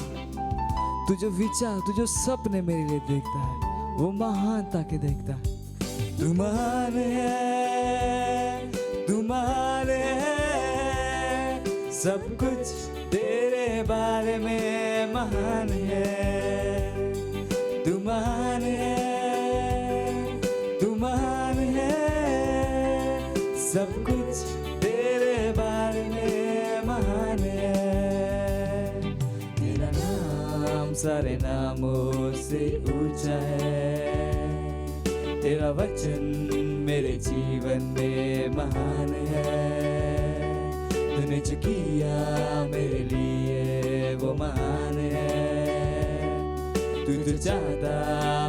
तू जो विचार, तू जो सपने मेरे लिए देखता है वो महानता के देखता है। तू महान है, तू महान है, सब कुछ तेरे बारे में महान है। तू महान है, तू महान है, सब कुछ तेरे बारे में महान है। तेरा नाम सारे नामों से ऊंचा है। तेरा वचन मेरे जीवन में महान है। तूने जो किया मेरे लिए वो महान है। तू जो चाहता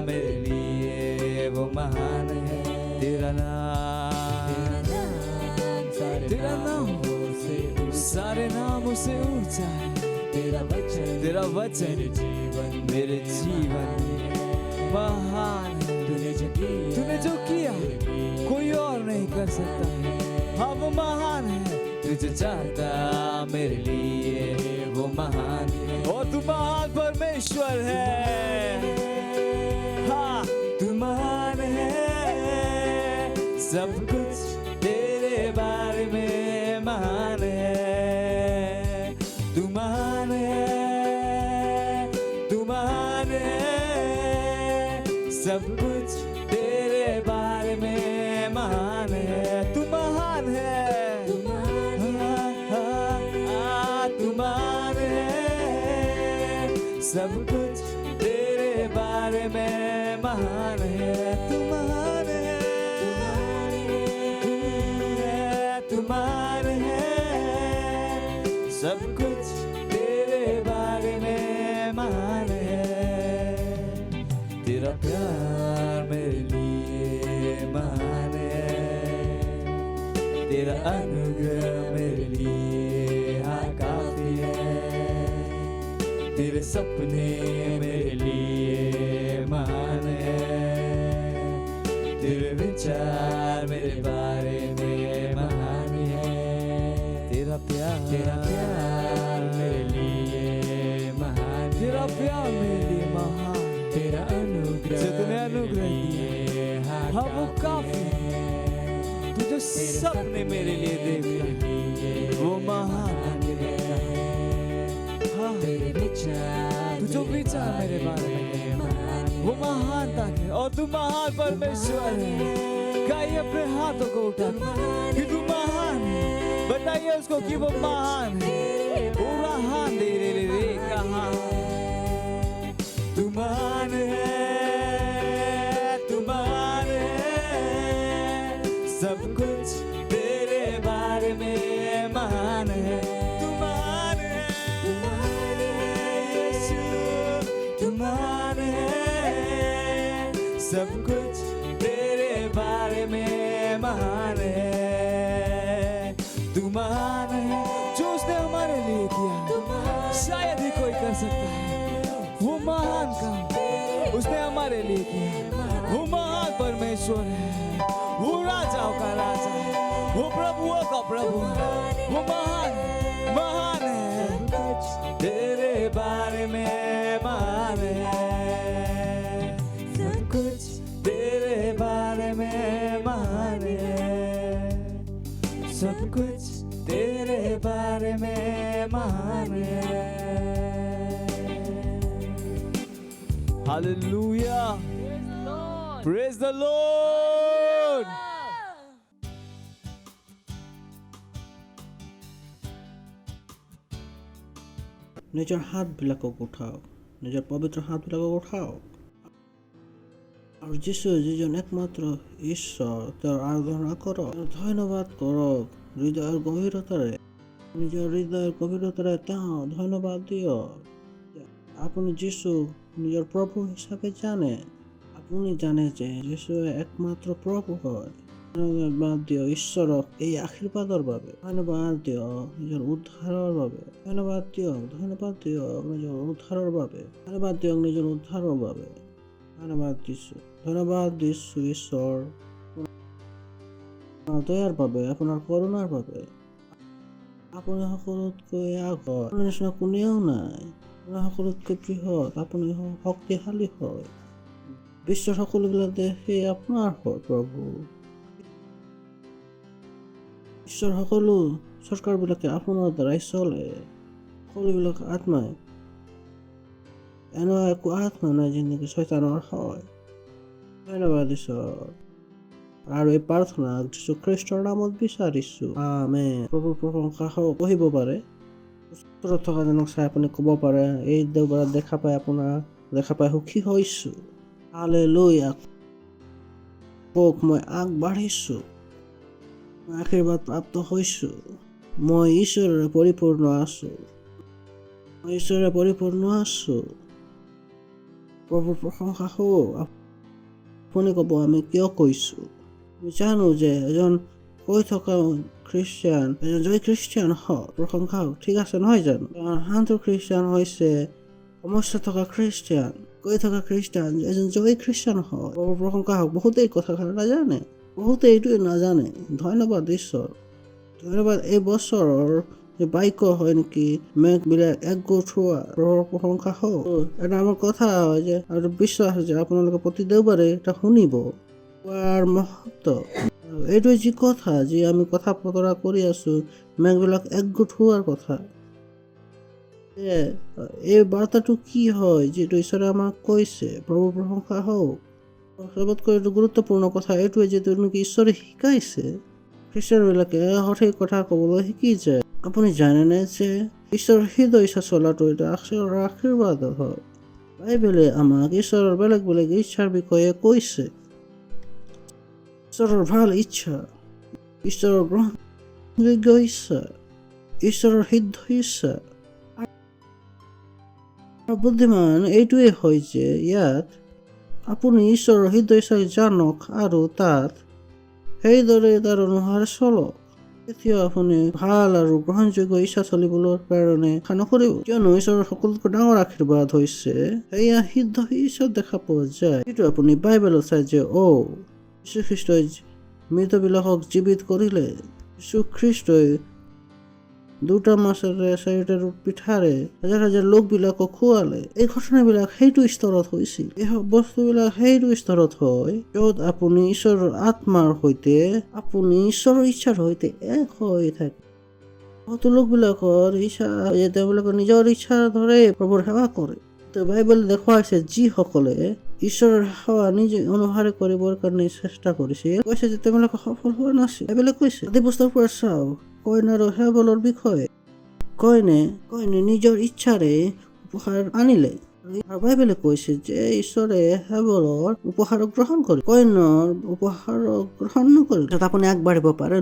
मेरे लिए वो महान है। तेरा नाम सारे नामों से ऊंचा है। तेरा वचन मेरे जीवन में महान है। तूने जो किया कोई और नहीं कर सकता है। हाँ, वो महान है। तू जो चाहता मेरे लिए वो महान है। और तू महान परमेश्वर है। हाँ, तू महान है, सब कुछ तेरे बारे में महान है। तू महान है, तू महान है, सब कुछ तेरे बारे में महान है। तू महान है, तू महान है, सब कुछ तेरे बारे में महान है। तू महान है, तू महान है, सब कुछ तेरे बारे में महान है। तेरा प्यार मेरे लिए महान है। तेरा अनुग्रह मेरे लिए हाँ काफी है। तेरे सपने मेरे लिए महान है। तेरे विचार मेरे बारे में महान है। तेरा प्यार मेरे लिए महान। तेरा प्यार मेरे लिए महान। तेरा अनुग्रह जितने अनुग्रह दिए हाँ वो काफी है। तू जो सपने मेरे लिए देखता वो महान है। हाँ, तू जो विचार मेरे बारे में वो महानता है। और तू महान परमेश्वर है। गाइए अपने हाथों को उठा कि तू महान है। बताइए उसको कि वो महान है। वो महान दे रे कहाँ तू महान है, तू महान है, सब कुछ तेरे बारे में महान है। तू महान है, तू महान है यीशु, तू महान है, सब कुछ तेरे बारे में महान है। तू महान है, जो उसने हमारे लिए किया शायद ही कोई कर सकता है। परमेश्वर है, वो राजाओं का राजा है, वो प्रभुओं का प्रभु है, वो महान है, महान है, तेरे बारे में महान है, सब कुछ तेरे बारे में महान है, सब कुछ तेरे बारे में महान है। Hallelujah. Praise the Lord. নিজৰ হাতবিলাকক উঠাওক, নিজৰ পবিত্ৰ হাতবিলাকক উঠাওক আৰু যীশু যিজন একমাত্ৰ ঈশ্বৰ তেওঁৰ আৰাধনা কৰক, ধন্যবাদ কৰক হৃদয়ৰ গভীৰতাৰে, নিজৰ হৃদয়ৰ গভীৰতাৰে তেওঁ ধন্যবাদ দিয়ক। আপুনি যীশু নিজৰ প্ৰভু হিচাপে জানে, আপুনি জানে যে যীশুৱে একমাত্ৰ প্ৰভু হয়। ধন্যবাদ দিয়ক ঈশ্বৰক এই আশীৰ্বাদৰ বাবে, ধন্যবাদ দিয়ক নিজৰ উদ্ধাৰৰ বাবে, ধন্যবাদ দিয়ক নিজৰ উদ্ধাৰৰ বাবে, ধন্যবাদ দিয়ক নিজৰ উদ্ধাৰৰ বাবে, ধন্যবাদ দিছোঁ ঈশ্বৰ আপোনাৰ দয়াৰ বাবে, আপোনাৰ কৰোণাৰ বাবে। আপুনি সকলোতকৈ আগত, আপোনাৰ নিচিনা কোনেও নাই, আপুনি সকলোতকৈ বৃহৎ, আপুনি শক্তিশালী হয়, বিশ্বৰ সকলোবিলাক দেশে আপোনাৰ হয় প্ৰভু। বিশ্বৰ সকলো চৰকাৰবিলাকে আপোনাৰ দ্বাৰাই চলে, সকলোবিলাক আত্মাই, এনে একো আত্মা নাই যিনেকি শয়তানৰ হয়। ধন্যবাদ ঈশ্বৰ, আৰু এই প্ৰাৰ্থনা যীশু খ্ৰীষ্টৰ নামত বিচাৰিছো, আমেন। প্ৰভুৰ প্ৰশংসা হওক। পঢ়িব পাৰে, ওচৰত থকা জনক চাই আপুনি ক'ব পাৰে, এই দেওবাৰত দেখা পাই সুখী হৈছো, হালেলুয়া, কওক মই আগবাঢ়িছো, মই আশীৰ্বাদ প্ৰাপ্ত হৈছো, মই ঈশ্বৰৰ পৰিপূৰ্ণ আছো, প্ৰভুৰ প্ৰশংসা হওক। আপুনি ক'ব আমি কিয় কৈছো, আমি জানো যে এজন কৈ থকা খ্ৰীষ্টিয়ান, এজন জয় খ্ৰীষ্টিয়ান হওক, প্ৰশংসা হওক, ঠিক আছে নহয় জানো? শান্ত খ্ৰীষ্টিয়ান হৈছে সমস্যা থকা খ্ৰীষ্টিয়ান, কৈ থকা খ্ৰীষ্টিয়ান, এজন জয় খ্ৰীষ্টিয়ান হওক, প্ৰভুৰ প্ৰশংসা হওক। বহুতেই কথা নাজানে, বহুতে এইটোৱে নাজানে। ধন্যবাদ ঈশ্বৰ, ধন্যবাদ। এই বছৰৰ যে বাক্য হয় নেকি, মেঘবিলাক একগোট হোৱা, প্ৰভুৰ প্ৰশংসা হওক। এটা আমাৰ কথা হয় যে, আৰু বিশ্বাস যে আপোনালোকে প্ৰতি দেওবাৰে এটা শুনিব কোৱাৰ মহত্ব। এইটোৱে যি কথা, যি আমি কথা বতৰা কৰি আছো, মেঘবিলাক একগোট হোৱাৰ কথা। এই বাৰ্তাটো কি হয় যিটো ঈশ্বৰে আমাক কৈছে, প্ৰভুৰ প্ৰশংসা হওক। চবতকৈ গুৰুত্বপূৰ্ণ কথা এইটোৱে যিটো নেকি ঈশ্বৰে শিকাইছে, খ্ৰীষ্টিয়ানবিলাকে সঠিক কথা ক'বলৈ শিকি যায়। আপুনি জানেনে যে ঈশ্বৰৰ হৃদয় ইচ্ছা চলাটো এটা আশীৰ্বাদ হয়। বাইবেলে আমাক ঈশ্বৰৰ বেলেগ বেলেগ ইচ্ছাৰ বিষয়ে কৈছে। ঈশ্বৰৰ ভাল ইচ্ছা, ঈশ্বৰৰ গ্ৰহণযোগ্য ইচ্ছা, ঈশ্বৰৰ সিদ্ধ ইচ্ছা। বুদ্ধিমান এইটোৱে হয় যে ইয়াত আপুনি ঈশ্বৰৰ হৃদয় ইচ্ছাক জানক আৰু তাত সেইদৰে তাৰ অনুসাৰে চলক। তেতিয়া আপুনি ভাল আৰু গ্ৰহণযোগ্য ইচ্ছা চলিবলৈ কাৰণে নকৰিব, কিয়নো ঈশ্বৰৰ সকলোতকৈ ডাঙৰ আশীৰ্বাদ হৈছে সেয়া সিদ্ধ ইচ্ছাত দেখা পোৱা যায়। সেইটো আপুনি বাইবেলত চাই যে যীশু খ্ৰীষ্টই মৃতবিলাকক জীৱিত কৰিলে, যীশু খ্ৰীষ্টই 2টা মাছেৰে 4টা পিঠাৰে হাজাৰ হাজাৰ লোকবিলাকক খুৱালে। এই ঘটনাবিলাক সেইটো স্তৰত হৈছিল, এই বস্তুবিলাক সেইটো স্তৰত হয় য'ত আপুনি ঈশ্বৰৰ আত্মাৰ সৈতে, আপুনি ঈশ্বৰৰ ইচ্ছাৰ সৈতে এক হৈ থাকে। বহুতো লোকবিলাকৰ ইচ্ছা যে তেওঁলোকৰ নিজৰ ইচ্ছাৰ দৰে প্ৰভুৰ সেৱা কৰে। বাইবেল দেখুৱাইছে যিসকলে ঈশ্বৰৰ সেৱা নিজে অনুসাৰে কৰিবৰ কাৰণে চেষ্টা কৰিছিল, কৈছে যে তেওঁলোকে সফল হোৱা নাছিল। বাইবেলে কৈছে, আদি পুস্তকৰ পৰা চাওক, কইন আৰু হেবলৰ বিষয়ে। কইনে নিজৰ ইচ্ছাৰে উপহাৰ আনিলে, আৰু বাইবেলে কৈছে যে ঈশ্বৰে হেবলৰ উপহাৰ গ্ৰহণ কৰি কইনৰ উপহাৰ গ্ৰহণ নকৰিল। আপুনি আগবাঢ়িব পাৰে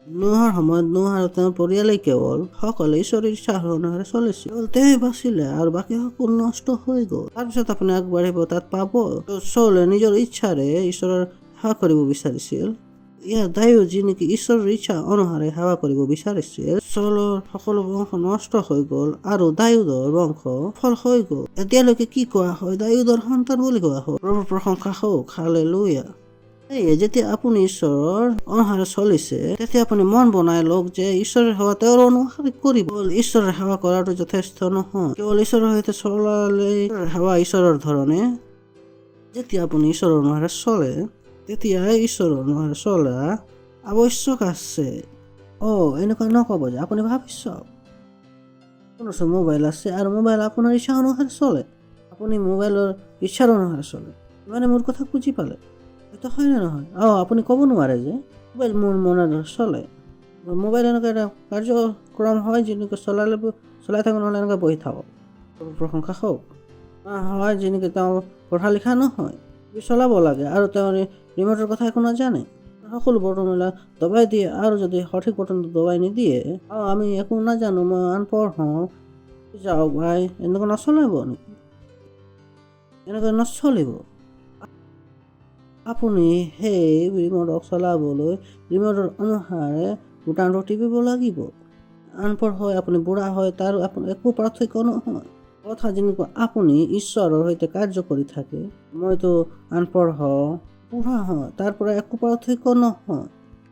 নোহৰ সময়ত নোহ আৰু তেওঁৰ পৰিয়ালে কেৱল সকলে ঈশ্বৰৰ ইচ্ছা অনুসাৰে চলিছিল, কেৱল তেওঁ বাচিলে আৰু বাকী সকলো নষ্ট হৈ গ'ল। তাৰপিছত আপুনি আগবাঢ়িব, তাত পাব চলে নিজৰ ইচ্ছাৰে ঈশ্বৰৰ সেৱা কৰিব বিচাৰিছিল, ইয়াৰ দায়ো যি নেকি ঈশ্বৰৰ ইচ্ছা অনুসাৰে সেৱা কৰিব বিচাৰিছিল, চলৰ সকলো বংশ নষ্ট হৈ গ'ল আৰু দায়ুদৰ বংশ ফল হৈ গ'ল। এতিয়ালৈকে কি কোৱা হয়? দায়ুদৰ সন্তান বুলি কোৱা হয়। প্ৰভুৰ প্ৰশংসা হওক, হালেলুয়া। সেয়ে যেতিয়া আপুনি ঈশ্বৰৰ অনুসাৰে চলিছে, তেতিয়া আপুনি মন বনাই লওক যে ঈশ্বৰৰ সেৱা তেওঁৰ অনুসাৰে কৰিব। কেৱল ঈশ্বৰৰ সেৱা কৰাটো যথেষ্ট নহয়। কেৱল ঈশ্বৰৰ সৈতে চলালে সেৱা ঈশ্বৰৰ ধৰণে। যেতিয়া আপুনি ঈশ্বৰৰ অনুসাৰে চলে, তেতিয়া ঈশ্বৰৰ অনুসাৰে চলা আৱশ্যক আছে। এনেকুৱা নক'ব যে আপুনি ভাবি চাওক, কোনো মোবাইল আছে আৰু মোবাইল আপোনাৰ ইচ্ছা অনুসাৰে চলে, আপুনি মোবাইলৰ ইচ্ছাৰ অনুসাৰে চলে। মানে মোৰ কথা বুজি পালে? এইটো হয় নে নহয়? আপুনি ক'ব নোৱাৰে যে মোবাইল মোৰ মনৰ দৰে চলে। মোবাইল এনেকুৱা এটা কাৰ্যক্ৰম হয় যেনেকৈ চলাই থাকক, নহ'লে এনেকৈ বহি থাকক। প্ৰশংসা হওক। হয় যেনেকৈ তেওঁ পঢ়া লিখা নহয়, চলাব লাগে আৰু তেওঁ ৰিমটৰ কথা একো নাজানে, সকলো বটনবিলাক দবাই দিয়ে আৰু যদি সঠিক বটনটো দবাই নিদিয়ে, আমি একো নাজানো, মই আনপঢ় হওঁ, যাওক ভাই, এনেকৈ নচলাব নেকি? এনেকৈ নচলিব। আপুনি সেই ৰিমটক চলাবলৈ ৰিমটৰ অনুসাৰে বুটামটো টিপিব লাগিব। আনপঢ় হয়, আপুনি বুঢ়া হয়, তাৰ আপোনাৰ একো পাৰ্থক্য নহয়। কথা যেনেকুৱা আপুনি ঈশ্বৰৰ সৈতে কাৰ্য কৰি থাকে, মইতো আনপঢ় হওঁ, বুঢ়া হয়, তাৰ পৰা একো পাৰ্থক্য নহয়।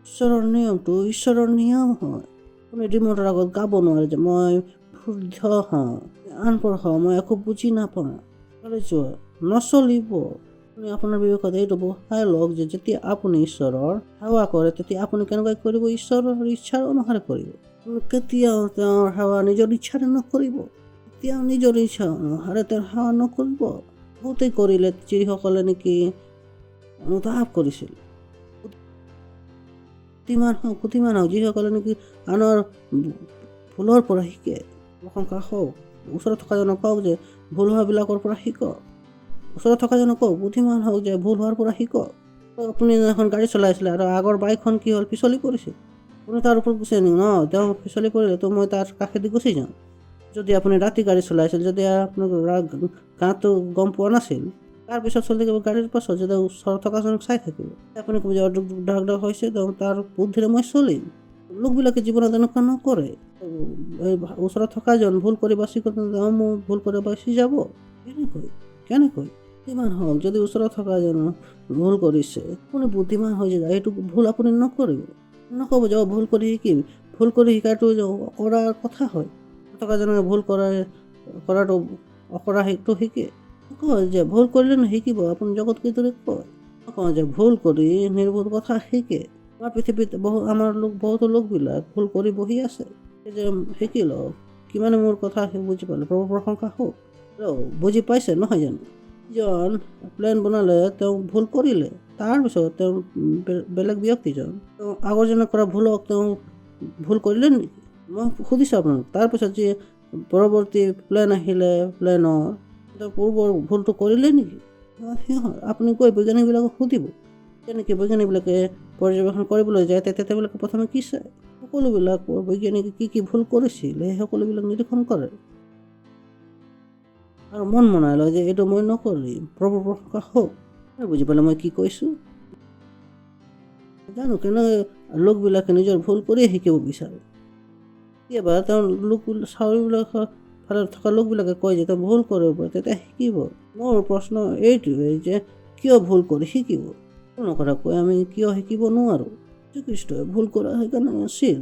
ঈশ্বৰৰ নিয়মটো ঈশ্বৰৰ নিয়ম হয়। আপুনি ৰিমটৰ আগত গাব নোৱাৰে যে মই শুদ্ধ হওঁ, আনপঢ় হওঁ, মই একো বুজি নাপাওঁ, নচলিব। আপুনি আপোনাৰ বিবেকত এইটো বহাই লওক যে যেতিয়া আপুনি ঈশ্বৰৰ সেৱা কৰে, তেতিয়া আপুনি কেনেকৈ কৰিব? ঈশ্বৰৰ ইচ্ছাৰ অনুসাৰে কৰিব। কেতিয়াও তেওঁৰ সেৱা নিজৰ ইচ্ছাৰে নকৰিব। কেতিয়াও নিজৰ ইচ্ছা অনুসাৰে তেওঁৰ সেৱা নকৰিব। বহুতেই কৰিলে, যিসকলে নেকি অনুতাপ কৰিছিল, বুদ্ধিমান হওক, যিসকলে নেকি আনৰ ভুলৰ পৰা শিকে। প্ৰশংসা হওক। ওচৰত থকাজনক কওক যে ভুল হোৱাবিলাকৰ পৰা শিকক। ওচৰত থকাজনক কওক বুদ্ধিমান হওক যে ভুল হোৱাৰ পৰা শিকক। আপুনি এখন গাড়ী চলাইছিলে আৰু আগৰ বাইকখন কি হ'ল? পিছলি পৰিছিল। আপুনি তাৰ ওপৰত গুচি আনিব তেওঁ পিছলি পৰিলে, তো মই তাৰ কাষেদি গুচি যাওঁ। যদি আপুনি ৰাতি গাড়ী চলাইছিল, যদি আপোনাৰ গাঁতটো গম পোৱা নাছিল, তাৰপিছত চলি থাকিব গাড়ীৰ পাছত, যদি ওচৰত থকাজনক চাই থাকিব, আপুনি ক'ব যে ডাক হৈছে, তাৰ বুদ্ধিৰে মই চলিম। লোকবিলাকে জীৱনত এনেকুৱা নকৰে। ওচৰত থকাজন ভুল কৰি বাচি মোৰ ভুল কৰি বাচি যাব। কেনেকৈ? বুদ্ধিমান হওক। যদি ওচৰত থকাজন ভুল কৰিছে, আপুনি বুদ্ধিমান হৈ যায়, সেইটো ভুল আপুনি নকৰিব। নক'ব যে ভুল কৰি শিকিম। ভুল কৰি শিকাটো কৰাৰ কথা হয়। থকাজনে ভুল কৰাটো অকৰা সেইটো শিকে। কয় যে ভুল কৰিলে নিশিকিব। আপুনি জগত কিদৰে কয় যে ভুল কৰি নিৰ্ভুল কথা শিকে। আমাৰ পৃথিৱীত বহুতো লোকবিলাক ভুল কৰি বহি আছে, যে শিকি লওক। কিমানে মোৰ কথা বুজি পালে? প্ৰভু প্ৰশংসা হওক। বুজি পাইছে নহয় জানো? জন প্লেন বনালে, তেওঁ ভুল কৰিলে, তাৰপিছত তেওঁ বেলেগ ব্যক্তিজন তেওঁ আগৰজনে কৰা ভুলক তেওঁ ভুল কৰিলে নেকি? মই সুধিছোঁ আপোনাক। তাৰপিছত যি পৰৱৰ্তী প্লেন আহিলে, প্লেনৰ পূৰ্বৰ ভুলটো কৰিলে নেকি? আপুনি কৈ বৈজ্ঞানিকবিলাকক সুধিব। তেনেকৈ বৈজ্ঞানিকবিলাকে পৰ্যবেক্ষণ কৰিবলৈ যায়, তেতিয়া তেওঁলোকে প্ৰথমে কি চায়? সকলোবিলাক বৈজ্ঞানিকে কি ভুল কৰিছিল, সেই সকলোবিলাক নিৰীক্ষণ কৰে আৰু মন মনাই লয় যে এইটো মই নকৰিম। প্ৰভু প্ৰশংসা হওক। বুজি পালে মই কি কৈছোঁ? জানো কেনেকৈ লোকবিলাকে নিজৰ ভুল কৰিয়ে শিকিব বিচাৰে। কেতিয়াবা তেওঁ চাৰিওবিলাকৰ ফালে থকা লোকবিলাকে কয় যে তেওঁ ভুল কৰিব, তেতিয়া শিকিব। মোৰ প্ৰশ্ন এইটোৱেই যে কিয় ভুল কৰি শিকিব? ভুল নকৰাকৈ আমি কিয় শিকিব নোৱাৰোঁ? যীশুখ্ৰীষ্টই ভুল কৰা সেইকাৰণে আছিল।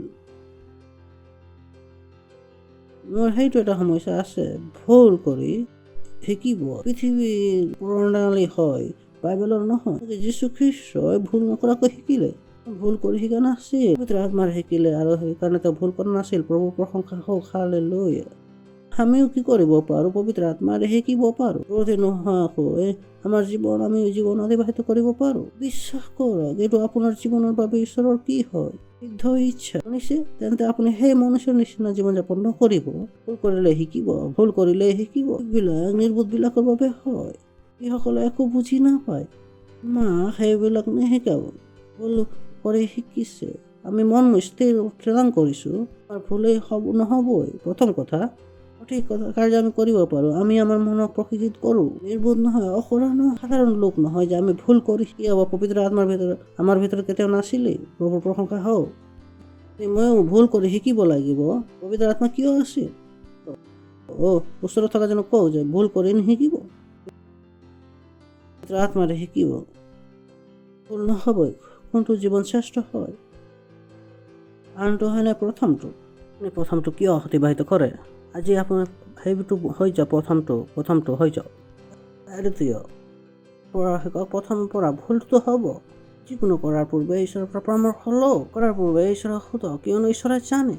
মোৰ সেইটো এটা সমস্যা আছে, ভুল কৰি শিকিব। পৃথিৱীৰ প্ৰণালী হয়, বাইবেলৰ নহয়। যীশুখ্ৰীষ্টই ভুল নকৰাকৈ শিকিলে, ভুল কৰি শিকা নাছিল, পবিত্ৰ আত্মাৰে শিকিলে আৰু সেইকাৰণে তেওঁ ভুল কৰা নাছিল। প্ৰভু প্ৰশংসা হওক। হালেলুয়া। আমিও কি কৰিব পাৰোঁ? পবিত্ৰ আত্মাৰে শিকিব পাৰোঁ। ক্ৰোধ নোহোৱাকৈ আমি জীৱন অতিবাহিত কৰিব পাৰোঁ। বিশ্বাস কৰক, এইটো আপোনাৰ জীৱনৰ বাবে ঈশ্বৰৰ কি হয়? সিদ্ধ ইচ্ছা। শুনিছে? তেন্তে আপুনি সেই মনুষ্যৰ নিচিনা জীৱন যাপন নকৰিব। ভুল কৰিলে শিকিব, ভুল কৰিলে শিকিব। এইবিলাক নিৰ্বোধবিলাকৰ বাবে হয়, যিসকলে একো বুজি নাপায়। সেইবিলাক নিশিকাব। ভুল কৰি শিকিছে, আমি মন স্থিৰাং কৰিছোঁ, ভুলেই নহ'বই। প্ৰথম কথা, সঠিক কাৰ্য আমি কৰিব পাৰোঁ, আমি আমাৰ মনক প্ৰশিক্ষিত কৰোঁ। নিৰ্বোধ নহয়, অসৰণ সাধাৰণ লোক নহয় যে আমি ভুল কৰি কি হ'ব। পবিত্ৰ আত্মাৰ ভিতৰত আমাৰ ভিতৰত কেতিয়াও নাছিলেই। প্ৰভুৰ প্ৰশংসা হওক। ময়ো ভুল কৰি শিকিব লাগিব। পবিত্ৰ আত্মা কিয় আছিল? ওচৰত থকা জনক কওঁ যে ভুল কৰি নিশিকিব, পবিত্ৰ আত্মাৰে শিকিব। ভুল নহ'বই। কোনটো জীৱন শ্ৰেষ্ঠ হয়, আনটো হয় নাই প্ৰথমটো। আপুনি প্ৰথমটো কিয় অতিবাহিত কৰে? আজি আপোনাৰ সেইটো হৈ যাওক, প্ৰথমটো হৈ যাওক। দ্বিতীয় পৰা শিকক। প্ৰথম পৰা ভুলটো হ'ব। যিকোনো কৰাৰ পূৰ্বে ঈশ্বৰৰ পৰা পৰামৰ্শ লওক। কৰাৰ পূৰ্বে ঈশ্বৰক সোধক, কিয়নো ঈশ্বৰে জানে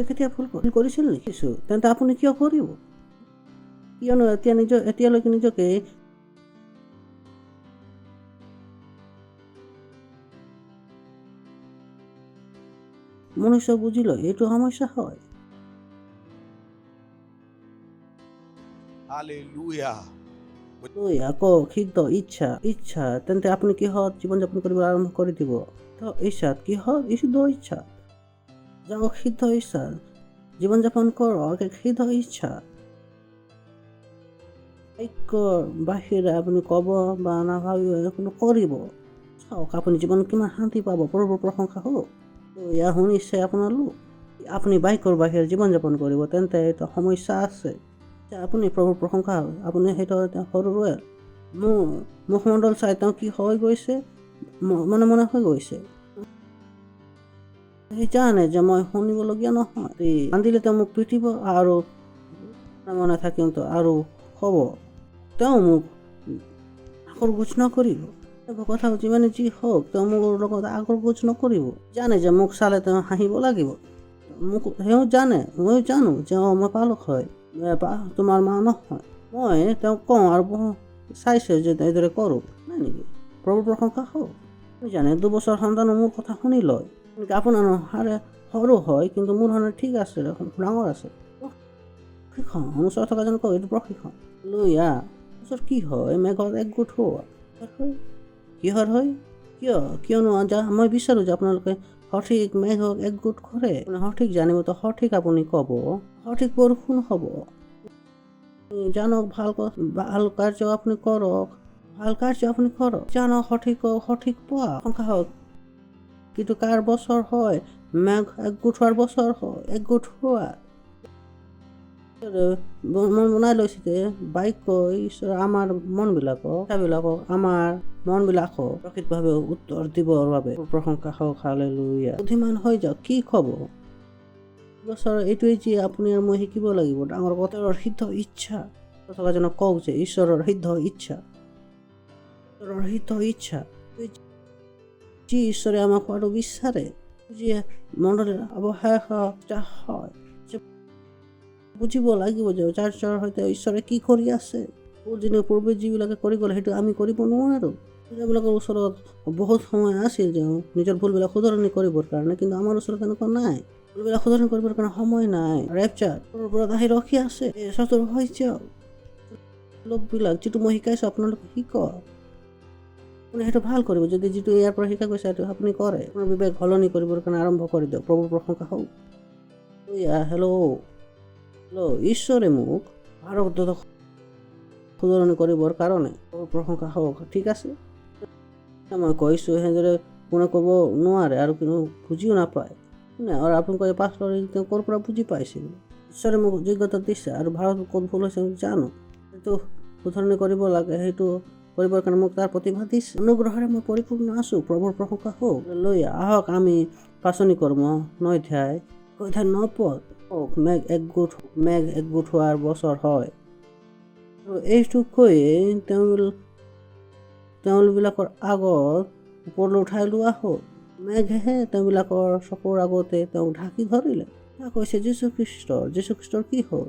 কেতিয়া ভুল কৰিছিল নেকি। তেন্তে আপুনি কিয় কৰিব? কিয়নো এতিয়ালৈকে নিজকে মনুষ্য বুজি লয়, এইটো সমস্যা হয়। আকৌ সিদ্ধ ইচ্ছা তেন্তে আপুনি কিহত জীৱন যাপন কৰিব আৰম্ভ কৰি দিব? ইচ্ছাত কিহত? সিদ্ধ ইচ্ছা। যাওক সিদ্ধ ইচ্ছা জীৱন যাপন কৰক। সিদ্ধ ইচ্ছা বাহিৰে আপুনি ক'ব বা নাভাবিব কৰিব। চাওক আপুনি জীৱন কিমান শান্তি পাব। প্ৰভুৰ প্ৰশংসা হওক। এয়া শুনিছে আপোনালোক। আপুনি বাক্যৰ বাহিৰে জীৱন যাপন কৰিব, তেন্তে এটা সমস্যা আছে। আপুনি প্ৰভুৰ প্ৰশংসা হওক। আপুনি সেইটো সৰু ৰুৱেল মুখমণ্ডল চাই তেওঁ কি হৈ গৈছে, মনে মনে হৈ গৈছে। সি জানে যে মই শুনিবলগীয়া নহয়। কান্দিলে তেওঁ মোক পিটিব আৰু মনে থাকিম আৰু হ'ব। তেওঁ মোক আগৰগোজ নকৰিব। কথা যিমানে যি হওক, তেওঁ মোৰ লগত আগৰগোজ নকৰিব। জানে যে মোক চালে তেওঁ হাঁহিব লাগিব। তেওঁ জানে, ময়ো জানো যে মই পালক হয়, তোমাৰ মা নহয়। মই তেওঁক কওঁ আৰু চাইছে যে এইদৰে কৰোঁ নাই নেকি। প্ৰভুৰ প্ৰশংসা হওক। জানে 2 বছৰ সন্তানো মোৰ কথা শুনি লয়। আপোনাৰ হাৰে সৰু হয়, কিন্তু মোৰ হাৰে ঠিক আছে, ডাঙৰ আছে। প্ৰশিক্ষণ ওচৰত থকা যেন কয়, এইটো প্ৰশিক্ষণ লৈ ওচৰত কি হয়? মেঘত একগোট হোৱা কিহৰ হয়? কিয়নো মই বিচাৰোঁ যে আপোনালোকে সঠিক মেঘক একগোট কৰে। সঠিক জানিব তো সঠিক আপুনি ক'ব, সঠিক বৰষুণ হ'ব। জানক ভাল কাৰ্য আপুনি কৰক, জানক সঠিক পোৱা সংখ্যা হওক। কিন্তু কাৰ বছৰ হয়? মেঘ একগোট হোৱাৰ বছৰ হয়। একগোট হোৱা মন বনাই লৈছে যে বাক্য ঈশ্বৰ আমাৰ মনবিলাকক প্ৰকৃতভাৱে উত্তৰ দিবৰ বাবে প্ৰশংসা হওক। হালেলুয়া। বুদ্ধিমান হৈ যাওক। কি ক'ব? বছৰ এইটোৱেই যে আপুনি আৰু মই শিকিব লাগিব। ডাঙৰ কথাৰ সিদ্ধ ইচ্ছা থকা জনক কওক যে ঈশ্বৰৰ সিদ্ধ ইচ্ছা যি ঈশ্বৰে আমাক হোৱাটো বিচাৰে, যিয়ে মণ্ডলীৰ অৱশেষটা হয়। বুজিব লাগিব যে যাৰ সৈতে ঈশ্বৰে কি কৰি আছে। দিনৰ পূৰ্বে যিবিলাকে কৰি গ'ল সেইটো আমি কৰিব নোৱাৰোঁ। সেইবিলাকৰ ওচৰত বহুত সময় আছিল যে নিজৰ ভুলবিলাক শুধৰণি কৰিবৰ কাৰণে, কিন্তু আমাৰ ওচৰত এনেকুৱা নাই। ভুলবিলাক শুধৰণি কৰিবৰ কাৰণে সময় নাই। ৰেপচাৰ ওপৰত আহি ৰখি আছে। চতুৰ হৈ যাওক লোকবিলাক। যিটো মই শিকাইছোঁ আপোনালোকে শিকক। আপুনি সেইটো ভাল কৰিব। যদি যিটো ইয়াৰ পৰা শিকা গৈছে সেইটো আপুনি কৰে, আপোনাৰ বিবেক সলনি কৰিবৰ কাৰণে আৰম্ভ কৰি দিয়ক। প্ৰভুৰ প্ৰশংসা হওক। হেল্ল', ঈশ্বৰে মোক ভাৰতক শুধৰণি কৰিবৰ কাৰণে প্ৰভুৰ প্ৰশংসা হওক। ঠিক আছে, মই কৈছোঁ সেইদৰে কোনে ক'ব নোৱাৰে আৰু কোনো বুজিও নাপায়। আৰু আপুনি কয় পাছৰ তেওঁ ক'ৰ পৰা বুজি পাইছিল? ঈশ্বৰে মোক যোগ্যতা দিছে আৰু ভাৰত ক'ত ভুল হৈছে জানো। সেইটো শুধৰণি কৰিব লাগে, সেইটো কৰিবৰ কাৰণে মোক তাৰ প্ৰতিভা দিছে। অনুগ্ৰহেৰে মই পৰিপূৰ্ণ আছোঁ। প্ৰভুৰ প্ৰশংসা হওক। লৈ আহক আমি পাচনি কৰ্ম 9 অধ্যায় 9 পদ হওক। মেঘ একগোট হোৱাৰ বছৰ হয়। আৰু এইটো কৈয়ে তেওঁবিলাকৰ আগত ওপৰলৈ উঠাই লোৱা হ'ল। মেঘে তেওঁবিলাকৰ চকুৰ আগতে তেওঁক ঢাকি ধৰিলে। কৈছে যীশুখ্ৰীষ্টৰ কি হ'ল?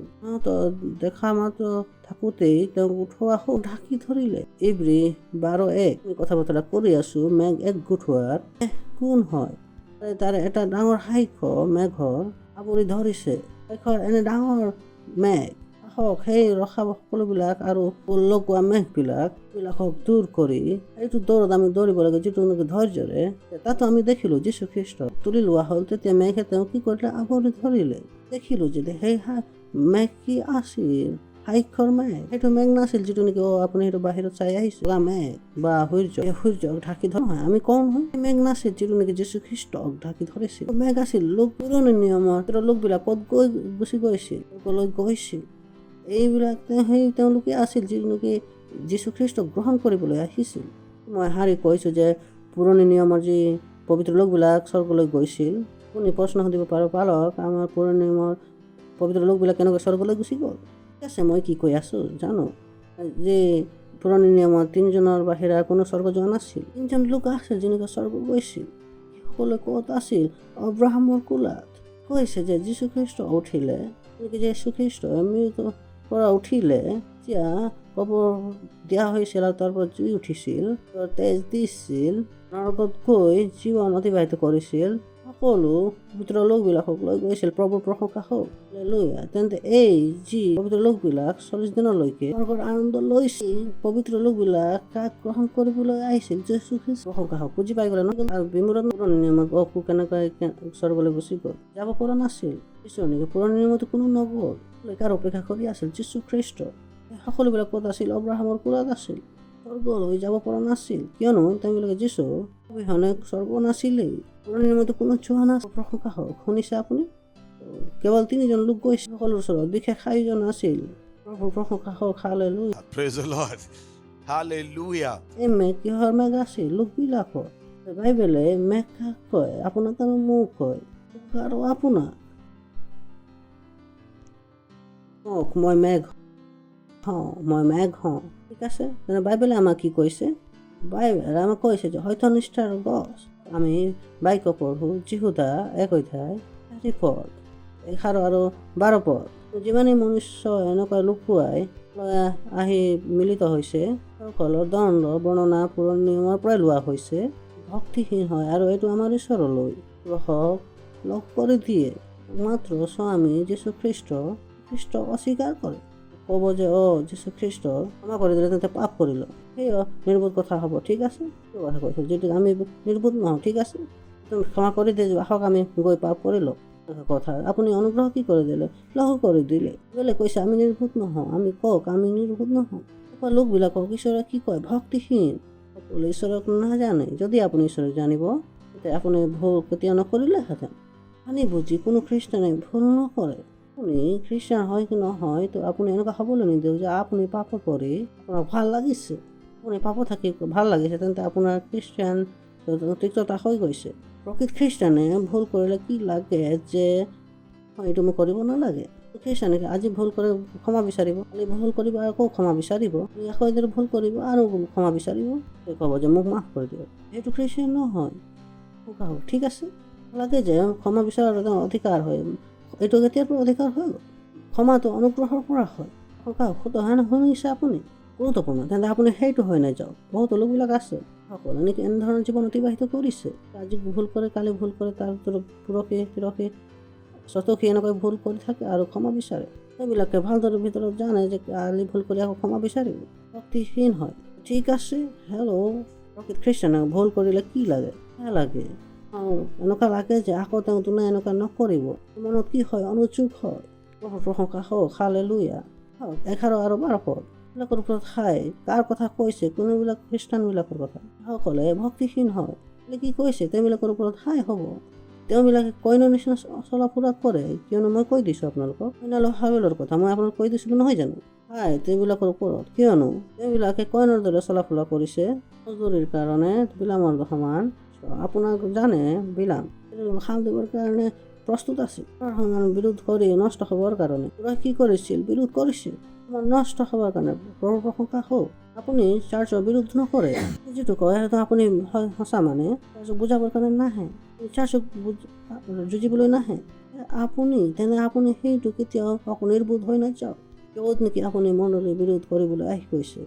দেখা মাত্ৰ থাকোঁতেই তেওঁক উঠোৱা হ'ল, ঢাকি ধৰিলে। ইব্ৰী 12:1 কথা বতৰা কৰি আছোঁ। মেঘ একগোট হোৱাৰ কোন হয়? তাৰে এটা ডাঙৰ সাক্ষ্য মেঘৰ আৱৰি ধৰিছে। এনে ডাঙৰ মেঘ হওক সেই ৰখা সকলোবিলাক আৰু লগোৱা মেঘবিলাকক দূৰ কৰি এইটো দৌৰত আমি দৌৰিব লাগে যিটো নেকি ধৈৰ্যৰে। তাতো আমি দেখিলোঁ যীশু খ্ৰীষ্ট তুলি লোৱা হ'ল, তেতিয়া মেঘে তেওঁ কি কৰিলে আৱৰি ধৰিলে। দেখিলোঁ যে সেই মেঘ কি আছিল, সাক্ষৰ মেঘ। সেইটো মেঘ নাছিল যিটো নেকি আপুনি সেইটো বাহিৰত চাই আহিছে মেঘ বা সূৰ্যক ঢাকি ধৰা হয়। আমি কওঁ নহয় মেঘ নাছিল যিটো নেকি যীশু খ্ৰীষ্টক ঢাকি ধৰিছিল। মেঘ আছিল পুৰণি নিয়মৰ লোকবিলাক ক'ত গুচি গৈছিল, এইবিলাক তেওঁলোকে আছিল যিটো নেকি যীশু খ্ৰীষ্টক গ্ৰহণ কৰিবলৈ আহিছিল। মই হাৰি কৈছোঁ যে পুৰণি নিয়মৰ যি পবিত্ৰ লোকবিলাক স্বৰ্গলৈ গৈছিল। আপুনি প্ৰশ্ন সুধিব পাৰোঁ, পালক আমাৰ পুৰণি নিয়মৰ পবিত্ৰ লোকবিলাক কেনেকৈ স্বৰ্গলৈ গুচি গ'ল? ঠিক আছে, মই কি কৈ আছোঁ জানো যে পুৰণি নিয়মত 3জনৰ বাহিৰা কোনো স্বৰ্গ যোৱা নাছিল। 3জন লোক আছিল যেনেকৈ স্বৰ্গ গৈছিল। সকলোৱে ক'ত আছিল? অব্ৰাহামৰ কোলাত। কৈছে যে যীশু খ্ৰীষ্ট উঠিলে, যীশু খ্ৰীষ্ট মৃত্যুৰ পৰা উঠিলে, যেতিয়া কবৰ দিয়া হৈছিল আৰু তাৰ পৰা জুই উঠিছিল, তেজ দিছিল, নৰকত গৈ জীৱন অতিবাহিত কৰিছিল, সকলো পবিত্ৰ লোকবিলাকক লৈ গৈছিল। প্ৰভুৰ প্ৰশংসা হওক, হালেলুয়া। তেন্তে এই যি পবিত্ৰ লোকবিলাক 40 দিনলৈকে স্বৰ্গৰ আনন্দ লৈছিল, পবিত্ৰ লোকবিলাক কাক গ্ৰহণ কৰিবলৈ আহিছিল? যীশু খ্ৰীষ্ট। প্ৰশংসা হওক। বুজি পাই গ'লে ন? আৰু বিমোৰত পুৰণি নিয়মত কেনেকৈ স্বৰ্গলৈ গুচি গ'ল, যাব পৰা নাছিল। ঈশ্বৰৰ নেকি পুৰণি নিয়মতো কোনো নগ'ল, কাৰ অপেক্ষা কৰি আছিল? যীশু খ্ৰীষ্ট। সকলোবিলাক ক'ত আছিল? অব্ৰাহামৰ কোলাত আছিল। স্বৰ্গলৈ যাব পৰা নাছিল, কিয়নো তেওঁলোকে যীশু অবিহনে স্বৰ্গ নাছিলেই। পুৰণি নিয়মতো কোনো যোৱা নাছিল। প্ৰশংসা হওক। শুনিছে আপুনি? কেৱল 3জন লোক গৈছিল সকলোৰ ওচৰত, বিশেষ আয়োজন আছিল। প্ৰভুৰ প্ৰশংসা হওক, hallelujah. Praise the Lord. Hallelujah. এই মেঘ কিহৰ মেঘ আছিল? লোকবিলাকৰ। বাইবেলে মেঘ কাক কয়? আপোনাক আৰু মোক কয়, আৰু আপোনাক। মই মেঘ হওঁ। ঠিক আছে, বাইবেলে আমাক কি কৈছে? বাইবেলে আমাক কৈছে যে সত্যনিষ্ঠাৰ গছ। আমি বাক্য পঢ়োঁ, যিহুদা 1:4 আৰু 12 যিমানেই মনুষ্য এনেকুৱা লুকুৱাই আহি মিলিত হৈছে, সকলৰ দণ্ড বৰ্ণনা পুৰণি নিয়মৰ পৰাই লোৱা হৈছে। ভক্তিহীন হয় আৰু এইটো আমাৰ ঈশ্বৰলৈ লগ কৰি দিয়ে। মাত্ৰ স্বামী যীশু খ্ৰীষ্ট অস্বীকাৰ কৰে, ক'ব যে যীশু খ্ৰীষ্ট ক্ষমা কৰি দিলে, তেন্তে পাপ কৰিলোঁ, সেই নিৰ্বোধ কথা হ'ব। ঠিক আছে, কথা কৈছোঁ যিটো আমি নিৰ্বোধ নহওঁ। ঠিক আছে, ক্ষমা কৰি দিয়ে, আহক আমি গৈ পাপ কৰিলোঁ কথা। আপুনি অনুগ্ৰহ কি কৰি দিলে? লঘু কৰি দিলে। বোলে কৈছে আমি নিৰ্বোধ নহওঁ। আমি কওক আমি নিৰ্বোধ নহওঁ। লোকবিলাকক ঈশ্বৰে কি কয়? ভক্তিহীন। সকলো ঈশ্বৰক নাজানে। যদি আপুনি ঈশ্বৰক জানিব, তেতিয়া আপুনি ভুল কেতিয়াও নকৰিলেহেঁতেন। জানি বুজি কোনো খ্ৰীষ্টানে ভুল নকৰে। আপুনি খ্ৰীষ্টান হয় কি নহয়, তো আপুনি এনেকুৱা হ'বলৈ নিদিয়ক যে আপুনি পাপত পৰি আপোনাক ভাল লাগিছে। আপুনি পাপত থাকি ভাল লাগিছে, তেন্তে আপোনাৰ খ্ৰীষ্টান তিক্ততা হৈ গৈছে। প্ৰকৃত খ্ৰীষ্টানে ভুল কৰিলে কি লাগে যে এইটো মই কৰিব নালাগে। খ্ৰীষ্টানে আজি ভুল কৰে ক্ষমা বিচাৰিব, কালি ভুল কৰিব আকৌ ক্ষমা বিচাৰিব, আকৌ এদিন ভুল কৰিব আৰু ক্ষমা বিচাৰিব, ক'ব যে মোক মাফ কৰি দিব। সেইটো খ্ৰীষ্টান নহয়। ঠিক আছে, লাগে যে ক্ষমা বিচৰাৰ এটা অধিকাৰ হয়। এইটো কেতিয়াৰ পৰা অধিকাৰ হৈ গ'ল? ক্ষমাটো অনুগ্ৰহৰ পৰা হয়। শুনিছে আপুনি? গুৰুত্বপূৰ্ণ। তেন্তে আপুনি সেইটো হৈ নাযাওক। বহুত লোকবিলাক আছে সকলো এনেকৈ এনেধৰণৰ জীৱন অতিবাহিত কৰিছে। আজি ভুল কৰে, কালি ভুল কৰে, তাৰ পুৰখি চতখি এনেকৈ ভুল কৰি থাকে আৰু ক্ষমা বিচাৰে। সেইবিলাকে ভালদৰে ভিতৰত জানে যে কালি ভুল কৰি আকৌ ক্ষমা বিচাৰিব। ভক্তিহীন হয়। ঠিক আছে, প্ৰকৃত খ্ৰীষ্টানে ভুল কৰিলে কি লাগে? লাগে এনেকুৱা লাগে যে আকৌ তেওঁ দুনাই এনেকুৱা নকৰিব। মনত কি হয়? অনুযোগ হয়। প্ৰশংসা হওক, হালেলুয়া। 11 আৰু 12 বিলাকৰ ওপৰত কাৰ কথা কৈছে? কোনোবিলাক খ্ৰীষ্টানবিলাকৰ কথা। সকলে ভক্তিহীন হয়। কি কৈছে? তেওঁবিলাকৰ ওপৰত হ'ব। তেওঁবিলাকে কইনৰ নিচিনা চলা ফুৰা কৰে, কিয়নো মই কৈ দিছোঁ আপোনালোকক কইনা হাবেলৰ কথা। মই আপোনালোক কৈ দিছোঁ নহয় জানো? তেওঁবিলাকৰ ওপৰত, কিয়নো তেওঁবিলাকে কইনৰ দৰে চলা ফুৰা কৰিছে মজুৰিৰ কাৰণে বিলামৰ সমান। আপোনাক জানে বিলাম খাল দিবৰ কাৰণে প্ৰস্তুত আছিল, বিৰোধ কৰি নষ্ট হ'বৰ কাৰণে কি কৰিছিল? বিৰোধ কৰিছিল নষ্ট হ'বৰ কাৰণে। প্ৰভুৰ প্ৰশংসা হওক। আপুনি চাৰ্চৰ বিৰোধ নকৰে। যিটো কয় সেইটো আপুনি সঁচা মানে চাৰ্চক বুজাবৰ কাৰণে নাহে, চাৰ্চক যুঁজিবলৈ নাহে। তেনে আপুনি সেইটো কেতিয়াও নিৰ্বোধ হৈ নাযাওক। য'ত নেকি আপুনি মণ্ডলীৰ বিৰোধ কৰিবলৈ আহি গৈছে,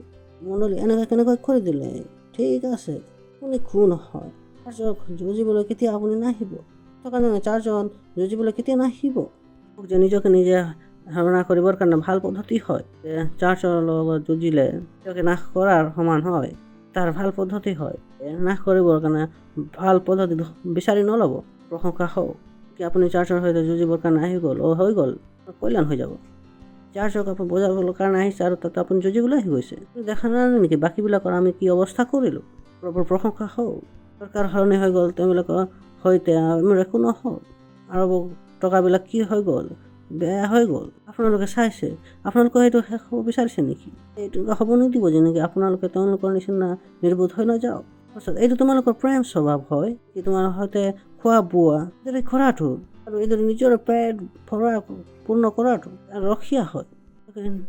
মণ্ডলী এনেকৈ কেনেকৈ কৰি দিলে। ঠিক আছে, আপুনি কোন হয়? চাৰ্চক যুঁজিবলৈ কেতিয়া আপুনি নাহিব? কাৰণে চাৰ্চত যুঁজিবলৈ কেতিয়া নাহিব? যে নিজকে নিজে ধাৰণা কৰিবৰ কাৰণে ভাল পদ্ধতি হয় যে চাৰ্চৰ লগত যুঁজিলে তেওঁকে নাশ কৰাৰ সমান হয়। তাৰ ভাল পদ্ধতি হয় নাশ কৰিবৰ কাৰণে ভাল পদ্ধতি বিচাৰি নল'ব। প্ৰশংসা হওক কি আপুনি চাৰ্চৰ সৈতে যুঁজিবৰ কাৰণে আহি গ'ল হৈ গ'ল কল্যাণ হৈ যাব। চাৰ্চক আপুনি বজাবৰ কাৰণে আহিছে আৰু তাতে আপুনি যুঁজিবলৈ আহি গৈছে। দেখা নাই নেকি বাকীবিলাকৰ আমি কি অৱস্থা কৰিলোঁ। প্ৰভুৰ প্ৰশংসা হওক। চৰকাৰ সলনি হৈ গ'ল, তেওঁলোকৰ সৈতে আমাৰ একো নহ'ল। আৰু টকাবিলাক কি হৈ গ'ল, বেয়া হৈ গ'ল। আপোনালোকে চাইছে, আপোনালোকে সেইটো শেষ হ'ব বিচাৰিছে নেকি? এইটো হ'ব নিদিব যেনেকৈ আপোনালোকে তেওঁলোকৰ নিচিনা নিৰ্বোধ হৈ নাযাওক। তাৰপিছত এইটো তোমালোকৰ প্ৰেম স্বভাৱ হয় কি তোমাৰ সৈতে খোৱা বোৱা এইদৰে কৰাটো আৰু এইদৰে নিজৰ পেট ভৰা পূৰ্ণ কৰাটো ৰখীয়া হয়।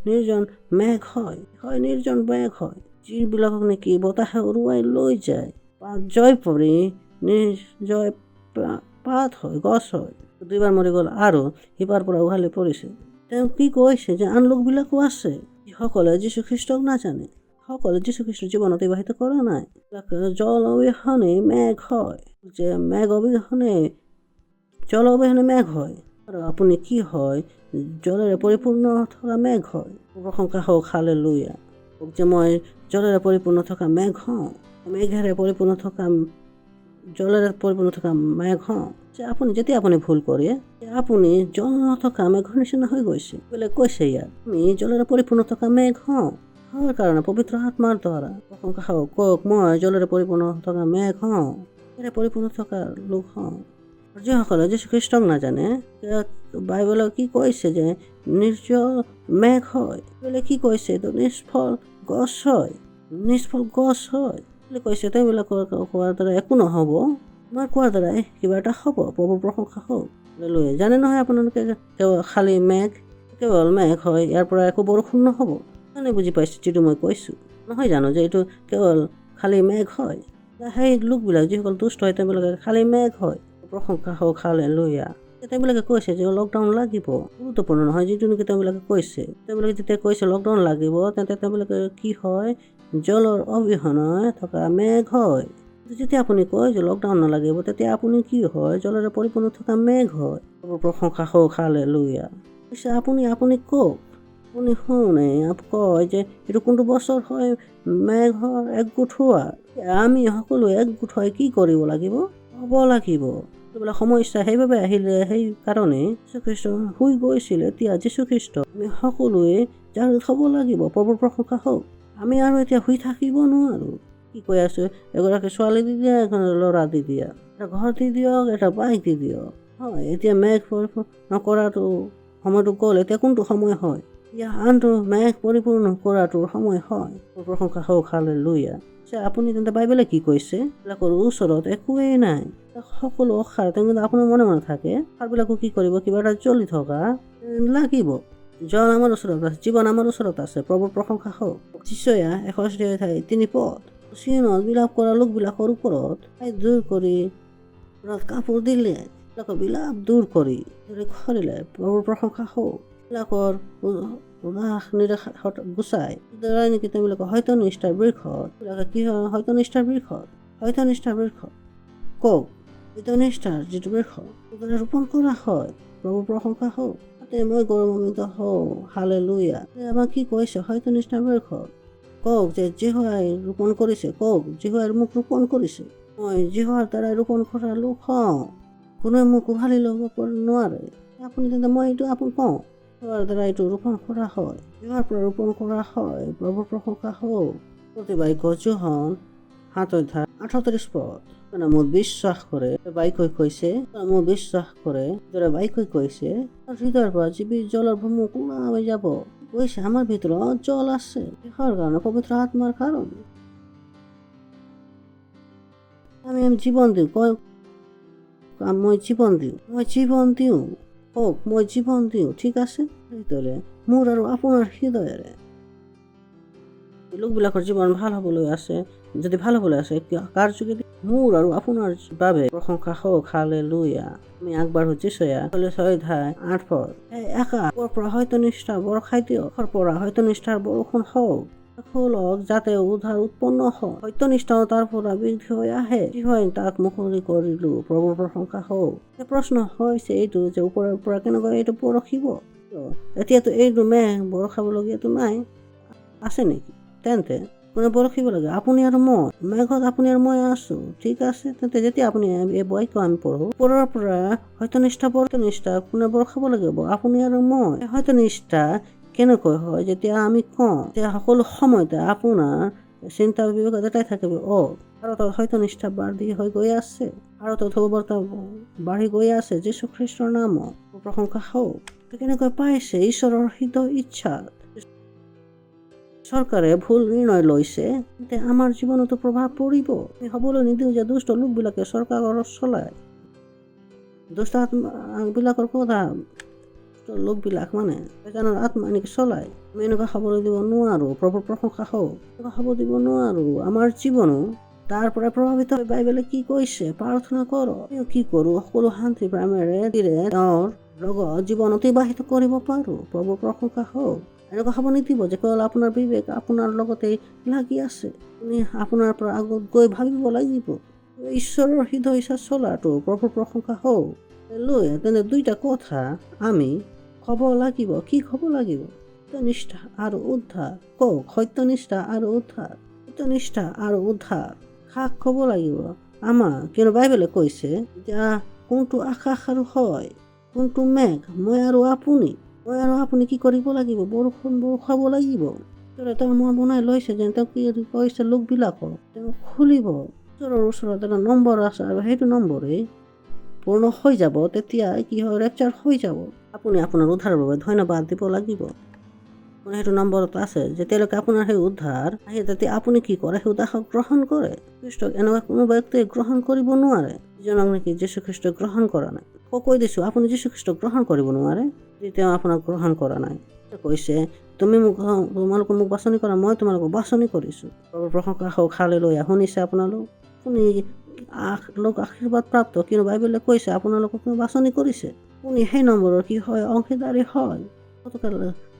নিৰ্জন মেঘ হয় নিৰ্জন মেঘ হয় যিবিলাকক নেকি বতাহে উৰুৱাই লৈ যায়। জয় পৰি নিৰ্জয় পাত হয়, গছ হয়, 2বাৰ মৰি গ'ল আৰু সিপাৰ পৰা উঘালি পৰিছে। তেওঁ কি কৈছে যে আন লোকবিলাকো আছে যিসকলে যীশুখ্ৰীষ্টক নাজানে, সকলে যীশুখ্ৰীষ্টৰ জীৱন অতিবাহিত কৰা নাই। জল অবিহনে মেঘ হয়, যে মেঘ অবিহনে জল অবিহনে মেঘ হয় আৰু আপুনি কি হয় জলেৰে পৰিপূৰ্ণ থকা মেঘ হয়। প্ৰশংসা হওক হালেলুয়া। যে মই জলেৰে পৰিপূৰ্ণ থকা মেঘ হওঁ, মেঘেৰে পৰিপূৰ্ণ থকা জলেৰে পৰিপূৰ্ণ থকা মেঘ হওঁ। যে আপুনি যেতিয়া আপুনি ভুল কৰে আপুনি জল নথকা মেঘৰ নিচিনা হৈ গৈছে বোলে কৈছে ইয়াত আমি জলেৰে পৰিপূৰ্ণ থকা মেঘ হওঁ হোৱাৰ কাৰণে পবিত্ৰ আত্মাৰ দ্বাৰা। প্ৰশংসা হওক কওক মই জলেৰে পৰিপূৰ্ণ থকা মেঘ হওঁ, জলেৰে পৰিপূৰ্ণ থকা লোক হওঁ। যিসকলে যীশুখ্ৰীষ্টক নাজানে বাইবেলত কি কৈছে যে নিৰ্জল মেঘ হয় বোলে কি কৈছে এইটো নিষ্ফল গছ হয়, নিষ্ফল গছ হয় বুলি কৈছে। তেওঁবিলাকৰ কোৱাৰ দ্বাৰা একো নহ'ব, আমাৰ কোৱাৰ দ্বাৰাই কিবা এটা হ'ব। প্ৰভুৰ প্ৰশংসা হওক লৈ জানে নহয় আপোনালোকে কেৱল খালী মেঘ কেৱল মেঘ হয়, ইয়াৰ পৰা একো বৰষুণ নহ'ব। মানে বুজি পাইছে যিটো মই কৈছোঁ নহয় জানো যে এইটো কেৱল খালী মেঘ হয়। সেই লোকবিলাক যিসকল দুষ্ট হয় তেওঁবিলাকে খালী মেঘ হয়। প্ৰশংসা হওক হালেলুয়া। তেওঁবিলাকে কৈছে যে লকডাউন লাগিব, গুৰুত্বপূৰ্ণ নহয় যিটো নেকি তেওঁবিলাকে কৈছে। তেওঁবিলাকে যেতিয়া কৈছে লকডাউন লাগিব তেন্তে তেওঁবিলাকে কি হয় জলৰ অবিহনে থকা মেঘ হয়। যেতিয়া আপুনি কয় যে লকডাউন নালাগিব তেতিয়া আপুনি কি হয় জলেৰে পৰিপূৰ্ণ থকা মেঘ হয়। প্ৰশংসা হওক হালেলুয়া। পিছে আপুনি কওক, আপুনি শুনে কয় যে এইটো কোনটো বছৰ হয় মেঘৰ একগোট হোৱা। আমি সকলোৱে একগোট হৈ কি কৰিব লাগিব, হ'ব লাগিব। এইবিলাক সমস্যা সেইবাবে আহিলে, সেই কাৰণে যীশুখ্ৰীষ্ট শুই গৈছিল। এতিয়া যীশুখ্ৰীষ্ট আমি সকলোৱে জাগ্ৰত হ'ব লাগিব। প্ৰভুৰ প্ৰশংসা হওক। আমি আৰু এতিয়া শুই থাকিব নোৱাৰো। কি কৈ আছো, এগৰাকী ছোৱালী দি দিয়া, এখন ল'ৰা দি দিয়া, এটা ঘৰ দি দিয়ক, এটা বাইক দি দিয়ক। হয় এতিয়া মেঘ নকৰাটো সময়টো গ'ল, এতিয়া কোনটো সময় হয়? এতিয়া আনটো মেঘ পৰিপূৰ্ণ কৰাটোৰ সময় হয়। প্ৰশংসা হওক হালেলুয়া। আপুনি তেন্তে বাইবেলে কি কৈছে? এইবিলাকৰ ওচৰত একোৱেই নাই, সকলো অসাৰ কিন্তু আপোনাৰ মনে মনে থাকে। সাৰবিলাকো কি কৰিব, কিবা এটা জ্বলি থকা লাগিব। জল আমাৰ ওচৰত আছে, জীৱন আমাৰ ওচৰত আছে। প্ৰভুৰ প্ৰশংসা হওক। যিচয়া 1:3 পদ চিনত বিলাপ কৰা লোকবিলাকৰ ওপৰত দূৰ কৰি কাপোৰ দিলে, বিলাপ দূৰ কৰি খৰিলে। প্ৰভুৰ প্ৰশংসা হওক। বিলাকৰ উদাস নিৰাশ গুচাই নেকি তেওঁবিলাকে হয়তো নিষ্ঠাৰ বৃক্ষত কি হয়, হয়তো নিষ্ঠাৰ বৃক্ষত, হয়তো নিষ্ঠাৰ বৃক্ষত কওক হয়তো নিষ্ঠাৰ যিটো বৃক্ষ ৰোপণ কৰা হয়। প্ৰভুৰ প্ৰশংসা হওক। তাতে মই গৌৰৱান্বিত হওঁ হালেলুয়া। আমাক কি কৈছে হয়তো নিষ্ঠাৰ বৃক্ষত কওক যে যিহোৱাই ৰোপণ কৰিছে, কওক যিহোৱাই মোক ৰোপণ কৰিছে। মই যিহোৱাৰ দ্বাৰাই ৰোপণ কৰা লোক হওঁ, কোনোৱে মোক উভালি ল'ব নোৱাৰে। আপুনি তেন্তে মই এইটো আপুনি কওঁ যিহোৱাৰ দ্বাৰা এইটো ৰোপণ কৰা হয়, যিহোৱাৰ পৰা ৰোপণ কৰা হয়। প্ৰভুৰ প্ৰশংসা হওক। প্ৰতিবাক্য যোহন 7:38 পদ মোৰ বিশ্বাস কৰে বাইকৈ কৈছে, মোৰ বিশ্বাস কৰে দৰে বাইকৈ কৈছে হৃদয়ৰ পৰা জীৱিত জলৰ ভূমুক ওলাই যাব। কৈছে আমাৰ ভিতৰত জল আছে, কিহৰ কাৰণে? পবিত্ৰ আত্মাৰ কাৰণে। আমি জীৱন দিওঁ, কওক মই জীৱন দিওঁ, মই জীৱন দিওঁ, কওক মই জীৱন দিওঁ। ঠিক আছে, সেইদৰে মোৰ আৰু আপোনাৰ হৃদয়েৰে লোকবিলাকৰ জীৱন ভাল হ'বলৈ আছে। যদি ভাল হ'বলৈ আছে কাৰ যোগেদি? মোৰ আৰু আপোনাৰ বাবে। প্ৰশংসা হওক হালেলুয়া। আমি আগবাঢ়ো যিচয়া 6:8 পদ একাকৰ পৰা হয়তো নিষ্ঠাৰ বৰষাই দিয়ক, পৰা হয়তো নিষ্ঠাৰ বৰষুণ হওক ফুলক যাতে উদ্ধাৰ উৎপন্ন হয়। সত্যনিষ্ঠতাৰ পৰা বৃদ্ধি হৈ আহে, কি হয় তাক মুকলি কৰিলো। প্ৰভুৰ প্ৰশংসা হওক। প্ৰশ্ন হৈছে এইটো যে ওপৰৰ পৰা কেনেকৈ এইটো বৰষিব? এতিয়াতো এইটো মেঘ বৰষাবলগীয়াতো নাই, আছে নেকি? তেন্তে কোনে বৰষিব লাগে? আপুনি আৰু মই। মেঘত আপুনি আৰু মই আছো, ঠিক আছে। তেন্তে যেতিয়া আপুনি এই বাক্য আমি পঢ়ো, ওপৰৰ পৰা সত্যনিষ্ঠা কোনে বৰষাব লাগিব? আপুনি আৰু মই। সত্যনিষ্ঠা কেনেকৈ হয়? যেতিয়া আমি কওঁ যে সকলো সময়তে আপোনাৰ চিন্তা বিবেক এটাই থাকিব, ভাৰতত সত্যনিষ্ঠা বাঢ়ি হৈ গৈ আছে, ভাৰতত সবৰতা বাঢ়ি গৈ আছে যীশু খ্ৰীষ্টৰ নামত, প্ৰশংসা হওক। কেনেকৈ পাইছে? ঈশ্বৰৰ হৃদয় ইচ্ছা। চৰকাৰে ভুল নিৰ্ণয় লৈছে, তেন্তে আমাৰ জীৱনতো প্ৰভাৱ পৰিব। আমি হ'বলৈ নিদিওঁ যে দুষ্ট লোকবিলাকে চৰকাৰক চলায়। দুষ্ট আত্মাবিলাকৰ কথা লোকবিলাক মানে জানাৰ আত্মা এনেকৈ চলায়। আমি এনেকুৱা হ'বলৈ দিব নোৱাৰো। প্ৰভুৰ প্ৰশংসা হওক। এনেকুৱা হ'ব দিব নোৱাৰো। আমাৰ জীৱনো তাৰ পৰা প্ৰভাৱিত হৈ বাইবেলে কি কৈছে? প্ৰাৰ্থনা কৰক। কি কৰো? সকলো শান্তি প্ৰেমেৰে তেওঁৰ লগত জীৱন অতিবাহিত কৰিব পাৰো। প্ৰভুৰ প্ৰশংসা হওক। এনেকুৱা হ'ব নিদিব যে কেৱল আপোনাৰ বিবেক আপোনাৰ লগতেই লাগি আছে। আপুনি আপোনাৰ পৰা আগত গৈ ভাবিব লাগিব। ঈশ্বৰৰ হৃদয় ইচ্ছা চলাটো প্ৰভুৰ প্ৰশংসা হওক। তেনে দুইটা কথা আমি ক'ব লাগিব। কি ক'ব লাগিব? সত্যনিষ্ঠা আৰু উদ্ধাৰ। কওক, সত্যনিষ্ঠা আৰু উদ্ধাৰ। সত্যনিষ্ঠা আৰু উদ্ধাৰ কাক ক'ব লাগিব? আমাৰ কিয়নো বাইবেলে কৈছে এতিয়া কোনটো আকাশ আৰু হয়, কোনটো মেঘ? মই আৰু আপুনি কি কৰিব লাগিব? বৰষুণ বৰষাব লাগিব। তেওঁ মন বনাই লৈছে যেন তেওঁ কি কৈছে লোকবিলাকক তেওঁ খুলিব। ঈশ্বৰৰ ওচৰত এটা নম্বৰ আছে আৰু সেইটো নম্বৰে পূৰ্ণ হৈ যাব। তেতিয়া কি হয়? ৰেপচাৰ হৈ যাব। আপুনি আপোনাৰ উদ্ধাৰৰ বাবে ধন্যবাদ দিব লাগিব। সেইটো নম্বৰত আছে যেতিয়ালৈকে আপোনাৰ সেই উদ্ধাৰ আহে, তেতিয়া আপুনি কি কৰে? সেই উদ্ধাৰ গ্ৰহণ কৰে। খ্ৰীষ্টক এনেকুৱা কোনো ব্যক্তিয়ে গ্ৰহণ কৰিব নোৱাৰে যিজনক নেকি যীশু খ্ৰীষ্টই গ্ৰহণ কৰা নাই। কৈ দিছো, আপুনি যীশু খ্ৰীষ্টক গ্ৰহণ কৰিব নোৱাৰে যদি তেওঁ আপোনাক গ্ৰহণ কৰা নাই। কৈছে তোমালোকে মোক বাছনি কৰা, মই তোমালোকক বাছনি কৰিছো। প্ৰভুৰ প্ৰশংসা হওক। হালেলুয়া। শুনিছে আপোনালোক? শুনি লোক আশীৰ্বাদ প্ৰাপ্ত, কিন্তু বাইবেলে কৈছে আপোনালোকক বাছনি কৰিছে। আপুনি সেই নম্বৰৰ কি হয়? অংশীদাৰী হয়।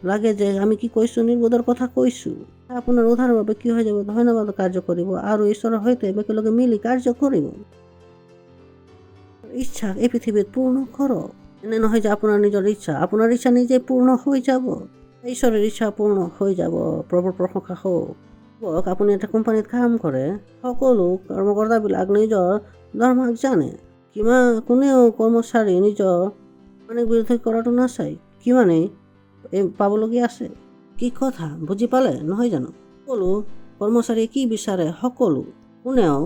লাগে যে আমি কি কৈছো? নিৰ্বোধৰ কথা কৈছো। আপোনাৰ উদ্ধাৰৰ বাবে কি হৈ যাব? ধন্যবাদ কাৰ্য কৰিব আৰু ঈশ্বৰৰ সৈতে একেলগে মিলি কাৰ্য কৰিব। ইচ্ছা এই পৃথিৱীত পূৰ্ণ কৰক। এনে নহয় যে আপোনাৰ আপোনাৰ ইচ্ছা নিজে পূৰ্ণ হৈ যাব। ঈশ্বৰৰ ইচ্ছা পূৰ্ণ হৈ যাব। প্ৰভুৰ প্ৰশংসা হওক। আপুনি এটা কোম্পানীত কাম কৰে, সকলো কৰ্মকৰ্তাবিলাক নিজৰ দৰমহাক জানে। কোনেও কৰ্মচাৰী নিজৰ বিৰোধী কৰাটো নাচায়। কিমানেই পাবলগীয়া আছে। কি কথা বুজি পালে? নহয় জানো? সকলো কৰ্মচাৰীয়ে কি বিচাৰে? কোনেও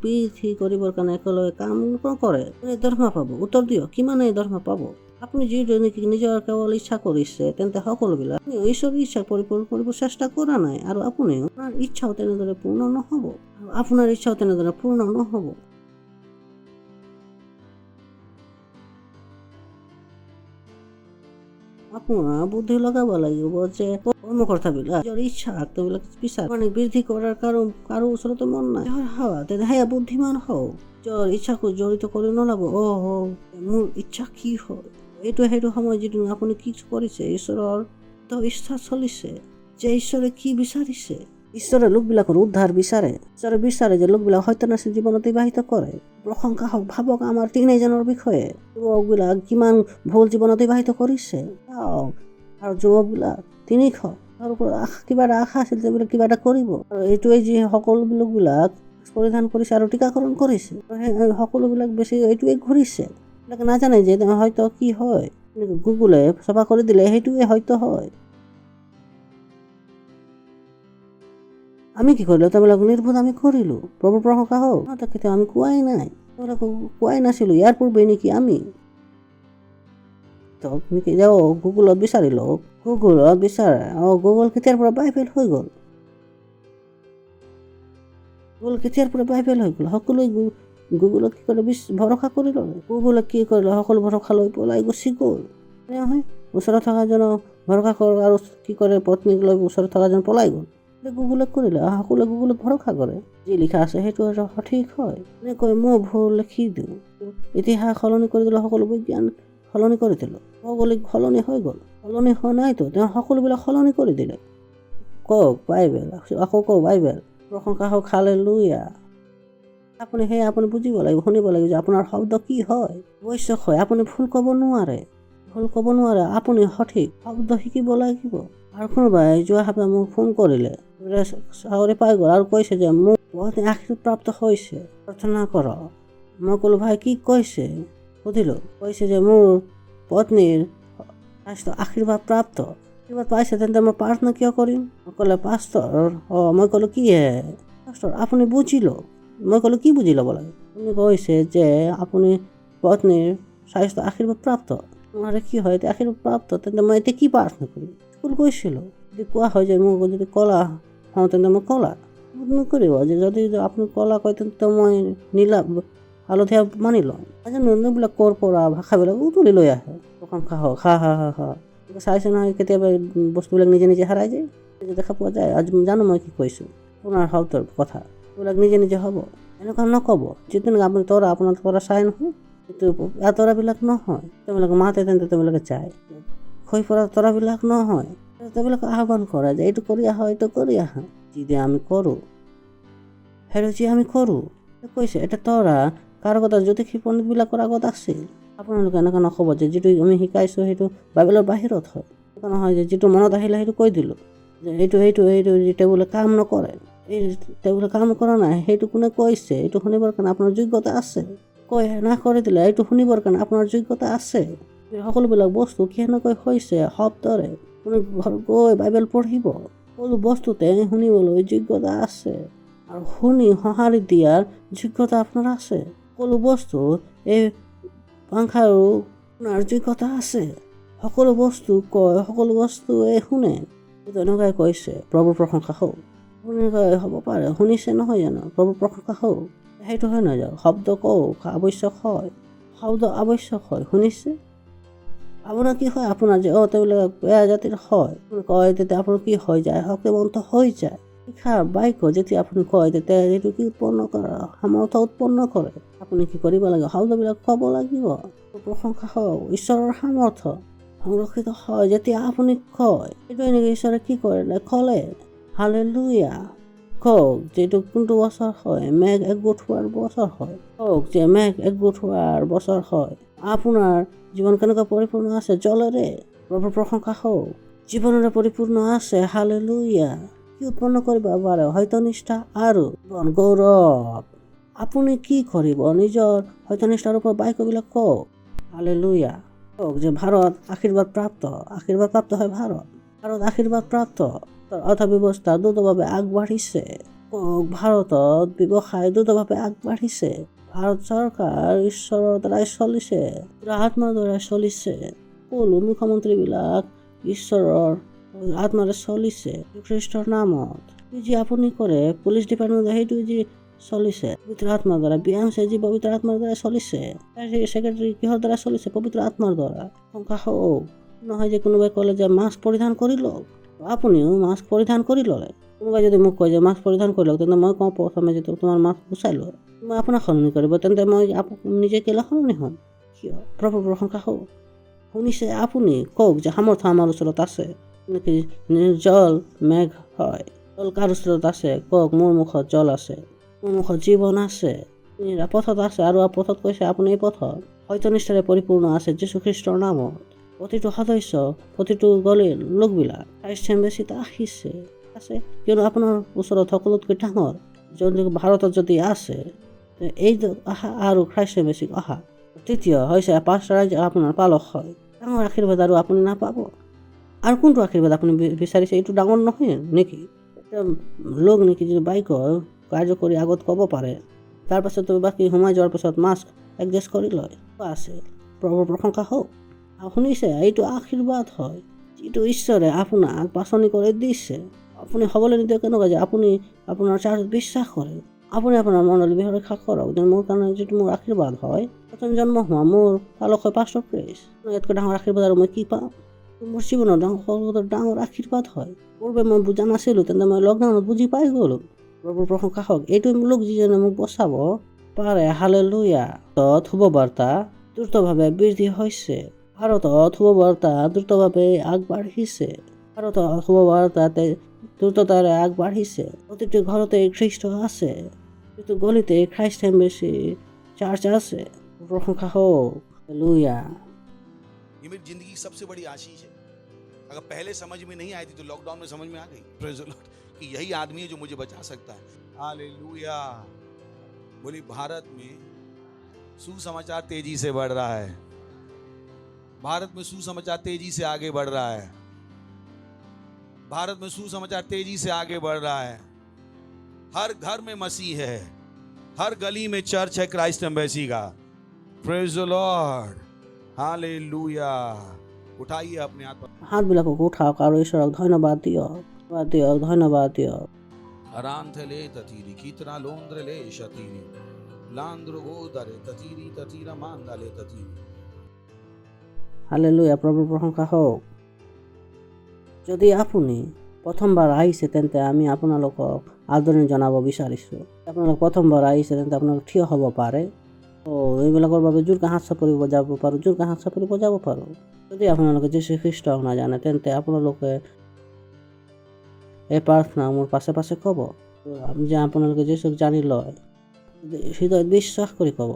বৃদ্ধি কৰিবৰ কাৰণে একেলগে কাম নকৰে। দৰমহা পাব। উত্তৰ দিয়ক, কিমানে দৰমহা পাব? আপুনি যিটো নেকি নিজৰ কেৱল ইচ্ছা কৰিছে, তেন্তে সকলোবিলাক ঈশ্বৰৰ ইচ্ছা পৰিপূৰ্ণ কৰিব চেষ্টা কৰা নাই আৰু আপুনিও আপোনাৰ ইচ্ছাও তেনেদৰে পূৰ্ণ নহ'ব। আপোনাৰ বুদ্ধি লগাব লাগিব যে কৰ্মকৰ্তাবিলাক নিজৰ ইচ্ছা বিচাৰ বৃদ্ধি কৰাৰ কাৰো ওচৰতে মন নাই। সেয়া বুদ্ধিমান হওক। নিজৰ ইচ্ছাকো জড়িত কৰি নল'ব। মোৰ ইচ্ছা কি হয়? সেইটো সময় যিটো আপুনি কি কৰিছে? ঈশ্বৰৰ ইচ্ছা চলিছে যে ঈশ্বৰে কি বিচাৰিছে। ঈশ্বৰে লোকবিলাকৰ উদ্ধাৰ বিচাৰে। ঈশ্বৰে বিচাৰে যে লোকবিলাক সত্যনাশী জীৱন অতিবাহিত কৰে। প্ৰশংসা হওক। ভাবক আমাৰ তিনিজনৰ বিষয়ে। যুৱকবিলাক কিমান ভুল জীৱন অতিবাহিত কৰিছে আৰু যুৱকবিলাক 300 কিবা এটা আশা আছিল যে কিবা এটা কৰিব, আৰু এইটোৱে যি সকলো লোকবিলাক পৰিধান কৰিছে আৰু টীকাকৰণ কৰিছে। সকলোবিলাক বেছি এইটোৱে ঘূৰিছে। নাজানে যে হয়তো কি হয়। গুগলে চাফা কৰি দিলে সেইটোৱে হয়তো হয়। আমি কি কৰিলো? তেওঁলোক নিৰ্বোধ আমি কৰিলো। প্ৰভুৰ প্ৰশংসা হওক। কেতিয়াও আমি কোৱাই নাই, কোৱাই নাছিলো ইয়াৰ পূৰ্বে নেকি আমি। গুগলত বিচাৰি লওক। গুগলত বিচাৰে। গুগল কেতিয়াৰ পৰা বাইবেল হৈ গ'ল? সকলোৱে গুগলত কি কৰিলে? ভৰসা কৰি ল'লে। গুগলে কি কৰিলে? সকলো ভৰসা লৈ পলাই গুচি গ'ল। ওচৰত থকাজনক ভৰসা কৰে আৰু কি কৰে? পত্নীক লৈ ওচৰত থকাজন পলাই গ'ল। গুগলে কৰিলে। সকলোৱে গুগলত ভৰসা কৰে। যি লিখা আছে সেইটো সঠিক হয়। এনেকৈ মই ভুল লিখি দিওঁ। ইতিহাস সলনি কৰি দিলোঁ। সকলো বিজ্ঞান সলনি কৰি দিলোঁ। ভৌগোলিক সলনি হৈ গ'ল। সলনি হোৱা নাইতো, তেওঁ সকলোবিলাক সলনি কৰি দিলে। কওক বাইবেল। আকৌ কওক বাইবেল। প্ৰশংসা হওক। হালেলুয়া। আপুনি বুজিব লাগিব, শুনিব লাগিব যে আপোনাৰ শব্দ কি হয়, আৱশ্যক হয়। আপুনি ভুল ক'ব নোৱাৰে। ভুল ক'ব নোৱাৰে, আপুনি সঠিক শব্দ শিকিব লাগিব। আৰু কোনোবাই যোৱা সপ্তাহ মোক ফোন কৰিলে, চাকৰি পাই গ'ল আৰু কৈছে যে মোক বহুত আশীৰ্বাদ প্ৰাপ্ত হৈছে, প্ৰাৰ্থনা কৰ। মই ক'লো ভাই কি কৈছে সুধিলোঁ, কৈছে যে মোৰ পত্নীৰ স্বাস্থ্য আশীৰ্বাদ প্ৰাপ্ত, আশীৰ্বাদ পাইছে, তেন্তে মই প্ৰাৰ্থনা কিয় কৰিম? মই ক'লে পাষ্টৰ, মই ক'লো কি হে পাষ্টৰ আপুনি বুজি লওক। মই ক'লো কি বুজি ল'ব লাগে? আপুনি কৈছে যে আপুনি পত্নীৰ স্বাস্থ্য আশীৰ্বাদ প্ৰাপ্ত, নহ'লে কি হয় এতিয়া আশীৰ্বাদ প্ৰাপ্ত, তেন্তে মই এতিয়া কি প্ৰাৰ্থনা কৰিম? স্কুল গৈছিলোঁ, যদি কোৱা হয় যে মোক যদি কলা হওঁ তেন্তে মই কলা নকৰিব, যে যদি আপুনি কলা কয় তেন্তে মই নীলা হালধীয়া মানি লওঁ। এইবিলাক ক'ৰ পৰা ভাষাবিলাক উতলি লৈ আহে, প্ৰশংসা হওক হা হা হা হা। চাইছে নহয় কেতিয়াবা বস্তুবিলাক নিজে নিজে হেৰাই যায়, দেখা পোৱা যায়। আজি জানো মই কি কৈছোঁ, আপোনাৰ শব্দৰ কথা এইবিলাক নিজে নিজে হ'ব, এনেকুৱা নক'ব। যিটো আপুনি তৰা আপোনাৰ তৰা চাই নহয়, সেইটো তৰাবিলাক নহয়, তেওঁলোকে মাতে তেন্তে তেওঁলোকে চায়। হৈ পৰা তৰাবিলাক নহয়, তেওঁলোকে আহ্বান কৰে যে এইটো কৰি আহা, এইটো কৰি আহা। যি আমি কৰোঁ সেইটো যি আমি কৰোঁ, কৈছে এটা তৰা কাৰ আগত জ্যোতিষী পণ্ডিতবিলাকৰ আগত আছিল। আপোনালোকে এনেকুৱা নক'ব যে যিটো আমি শিকাইছোঁ সেইটো বাইবেলৰ বাহিৰত হয়, এনেকুৱা নহয় যে যিটো মনত আহিলে সেইটো কৈ দিলোঁ যে এইটো এইটো এইটো টেবুলে কাম নকৰে, এই টেবুলে কাম কৰা নাই, সেইটো কোনে কৈছে, এইটো শুনিবৰ কাৰণে আপোনাৰ যোগ্যতা আছে। কৈ না কৰি দিলে এইটো শুনিবৰ কাৰণে আপোনাৰ যোগ্যতা আছে। সকলোবিলাক বস্তু কেনেকৈ হৈছে শব্দৰে, আপুনি ঘৰত গৈ বাইবেল পঢ়িব, সকলো বস্তুতে শুনিবলৈ যোগ্যতা আছে আৰু শুনি সঁহাৰি দিয়াৰ যোগ্যতা আপোনাৰ আছে। সকলো বস্তু এই পাংখাৰো আপোনাৰ যোগ্যতা আছে, সকলো বস্তু কয়, সকলো বস্তুৱে শুনে। তেনেকুৱাই কৈছে প্ৰভুৰ প্ৰশংসা হওক। আপুনি হ'ব পাৰে শুনিছে নহয় জানো, প্ৰভুৰ প্ৰশংসা হওক, সেইটো হয় নহয় জানো? শব্দ কওক আৱশ্যক হয়, শব্দ আৱশ্যক হয়, শুনিছে? আপোনাৰ কি হয়, আপোনাৰ যে তেওঁলোকে বেয়া জাতিৰ হয় কয়, তেতিয়া আপোনাৰ কি হৈ যায়, শক্তিমন্ত হৈ যায়। শিক্ষা বাক্য যেতিয়া আপুনি কয় তেতিয়া সেইটো কি উৎপন্ন কৰে, সামৰ্থ্য উৎপন্ন কৰে। আপুনি কি কৰিব লাগে, শব্দবিলাক ক'ব লাগিব। প্ৰশংসা হওক, ঈশ্বৰৰ সামৰ্থ্য সংৰক্ষিত হয় যেতিয়া আপুনি কয়। সেইটো এনেকৈ ঈশ্বৰে কি কৰিলে ক'লে, হালেলুয়া। কওক যিটো কোনটো বছৰ হয়, মেঘ একগোট হোৱাৰ বছৰ হয়। কওক যে মেঘ একগোট হোৱাৰ বছৰ হয়। আপোনাৰ জীৱন কেনেকুৱা পৰিপূৰ্ণ আছে জলেৰে, প্ৰভুৰ প্ৰশংসা হওক। জীৱনেৰে পৰিপূৰ্ণ আছে, হালেলুয়া। কি উৎপন্ন কৰিব পাৰে, সত্যনিষ্ঠা আৰু গৌৰৱ। আপুনি কি কৰিব, নিজৰ সত্যনিষ্ঠাৰ ওপৰত বাক্যবিলাক কওক, হালেলুয়া। কওক যে ভাৰত আশীৰ্বাদ প্ৰাপ্ত, আশীৰ্বাদ প্ৰাপ্ত হয় ভাৰত, ভাৰত আশীৰ্বাদ প্ৰাপ্ত। অৰ্থব্যৱস্থা দ্ৰুতভাৱে আগবাঢ়িছে। কওক ভাৰতত ব্যৱসায় দ্ৰুতভাৱে আগবাঢ়িছে। ভাৰত চৰকাৰ ঈশ্বৰৰ দ্বাৰাই চলিছে, আত্মাৰ দ্বাৰাই চলিছে। সকলো মুখ্যমন্ত্ৰীবিলাক ঈশ্বৰৰ আত্মাৰে চলিছে, খ্ৰীষ্টৰ নামত। যি আপুনি কৰে পুলিচ ডিপাৰ্টমেণ্ট সেইটো যি চলিছে পবিত্ৰ আত্মাৰ দ্বাৰা, BMC যি পবিত্ৰ আত্মাৰ দ্বাৰা চলিছে, ছেক্ৰেটাৰী কিহৰ দ্বাৰা চলিছে, পবিত্ৰ আত্মাৰ দ্বাৰা। সংখ্যা হওক, নহয় যে কোনোবাই ক'লে যে মাস্ক পৰিধান কৰি লওক, আপুনিও মাস্ক পৰিধান কৰি ল'লে। কোনোবাই যদি মোক কয় যে মাস্ক পৰিধান কৰি লওক, তেন্তে মই কওঁ প্ৰথমে যে তোমাৰ মাস্ক গুচাই লোৱা, মই আপোনাক সলনি কৰিব, তেন্তে মই নিজে কেলে সলনি হ'ম? কিয়? প্ৰভুৰ প্ৰশংসা হওক। শুনিছে আপুনি? কওক যে সামৰ্থ্য আমাৰ ওচৰত আছে। জল মেঘ হয়, জল কাৰ ওচৰত আছে? কওক মোৰ মুখত জল আছে, মোৰ মুখত জীৱন আছে, পথত আছে। আৰু পথত কৈছে আপুনি এই পথত সত্যনিষ্ঠাৰে পৰিপূৰ্ণ আছে যীশুখ্ৰীষ্টৰ নামত। প্ৰতিটো সদস্য, প্ৰতিটো গলিৰ লোকবিলাক খ্ৰাইষ্ট এম্বেচিত আহিছে আছে, কিয়নো আপোনাৰ ওচৰত সকলোতকৈ ডাঙৰ যদি ভাৰতত যদি আছে এই আহা আৰু খ্ৰাইষ্ট এম্বেচিক অহা। তৃতীয় হৈছে 5টা ৰাজ্য আপোনাৰ পালক হয়। ডাঙৰ আশীৰ্বাদ আৰু আপুনি নাপাব। আৰু কোনটো আশীৰ্বাদ আপুনি বিচাৰিছে, এইটো ডাঙৰ নহয় নেকি? লোক নেকি যদি বাইক কাৰ্য কৰি আগত ক'ব পাৰে, তাৰপাছত বাকী সোমাই যোৱাৰ পাছত মাস্ক এডজাষ্ট কৰি লয় আছে। প্ৰভুৰ প্ৰশংসা হওক। শুনিছে? এইটো আশীৰ্বাদ হয় যিটো ঈশ্বৰে আপোনাক বাছনি কৰি দিছে। আপুনি হ'বলৈ নিদিয়ে কেনেকুৱা যে আপুনি আপোনাৰ চাৰ্চত বিশ্বাস কৰে, আপুনি আপোনাৰ মণ্ডলী ৰক্ষা কৰক। যে মোৰ কাৰণে যিটো মোৰ আশীৰ্বাদ হয়, প্ৰথম জন্ম হোৱা মোৰ পালক হয় পাষ্টৰ প্ৰেছ, ইয়াতকৈ ডাঙৰ আশীৰ্বাদ আৰু মই কি পাম? মোৰ জীৱনত ডাঙৰ আশীৰ্বাদ হয়। পূৰ্বে মই বুজা নাছিলোঁ, তেন্তে মই লকডাউনত বুজি পাই গ'লোঁ। প্ৰভুৰ প্ৰশংসা হওক। এইটো লোক যিজনে মোক বচাব পাৰে, হালেলুয়া। শুভবাৰ্তা দ্ৰুতভাৱে বৃদ্ধি হৈছে, ভাৰতত শুভবাৰ্তা দ্ৰুতভাৱে আগবাঢ়িছে, ভাৰতত শুভবাৰ্তাতে দ্ৰুততাৰে আগবাঢ়িছে। প্ৰতিটো ঘৰতে খ্ৰীষ্ট আছে, প্ৰতিটো গলিতে খ্ৰাইষ্ট এম্বেচি চাৰ্চ আছে। প্ৰশংসা হওক, হালেলুয়া। ये मेरी जिंदगी की सबसे बड़ी आशीष है। अगर पहले समझ में नहीं आई थी तो लॉकडाउन में समझ में आ गई, प्रेज़ द लॉर्ड, कि यही आदमी है जो मुझे बचा सकता है। हालेलुया। बोली भारत में सुसमाचार तेजी से बढ़ रहा है। भारत में सुसमाचार तेजी से आगे बढ़ रहा है। भारत में सुसमाचार तेजी से आगे बढ़ रहा है। हर घर में मसीह है, हर गली में चर्च है क्राइस्ट एम्बेसी का। Praise the Lord, hallelujah. उठाइए अपने हाथ पर, হাতবিলাকক উঠাওক আৰু ঈশ্বৰক ধন্যবাদ দিয়ক, ধন্যবাদ দিয়ক, ধন্যবাদ দিয়ক। अरांथले ततीरी कितना लोंद्रले शतीरी लांद्रो गोदरे ततीरी ततीरा मांदाले ततीरी। হালেলুয়া, প্ৰভুৰ প্ৰশংসা হওক। যদি আপুনি প্ৰথমবাৰ আহিছে তেন্তে আমি আপোনালোকক আদৰণি জনাব বিচাৰিছোঁ। আপোনালোক প্ৰথমবাৰ আহিছে তেন্তে আপোনালোক থিয় হ'ব পাৰে। এইবিলাকৰ বাবে জোৰকৈ হাত চাপৰি বজাব পাৰোঁ, জোৰকৈ হাত চাপৰি বজাব পাৰোঁ। যদি আপোনালোকে যীশু খ্ৰীষ্টক নাজানে তেন্তে আপোনালোকে এই প্ৰাৰ্থনা মোৰ পাছে পাছে ক'ব যে আপোনালোকে যীশুক জানি লয়। হৃদয়ত বিশ্বাস কৰি ক'ব,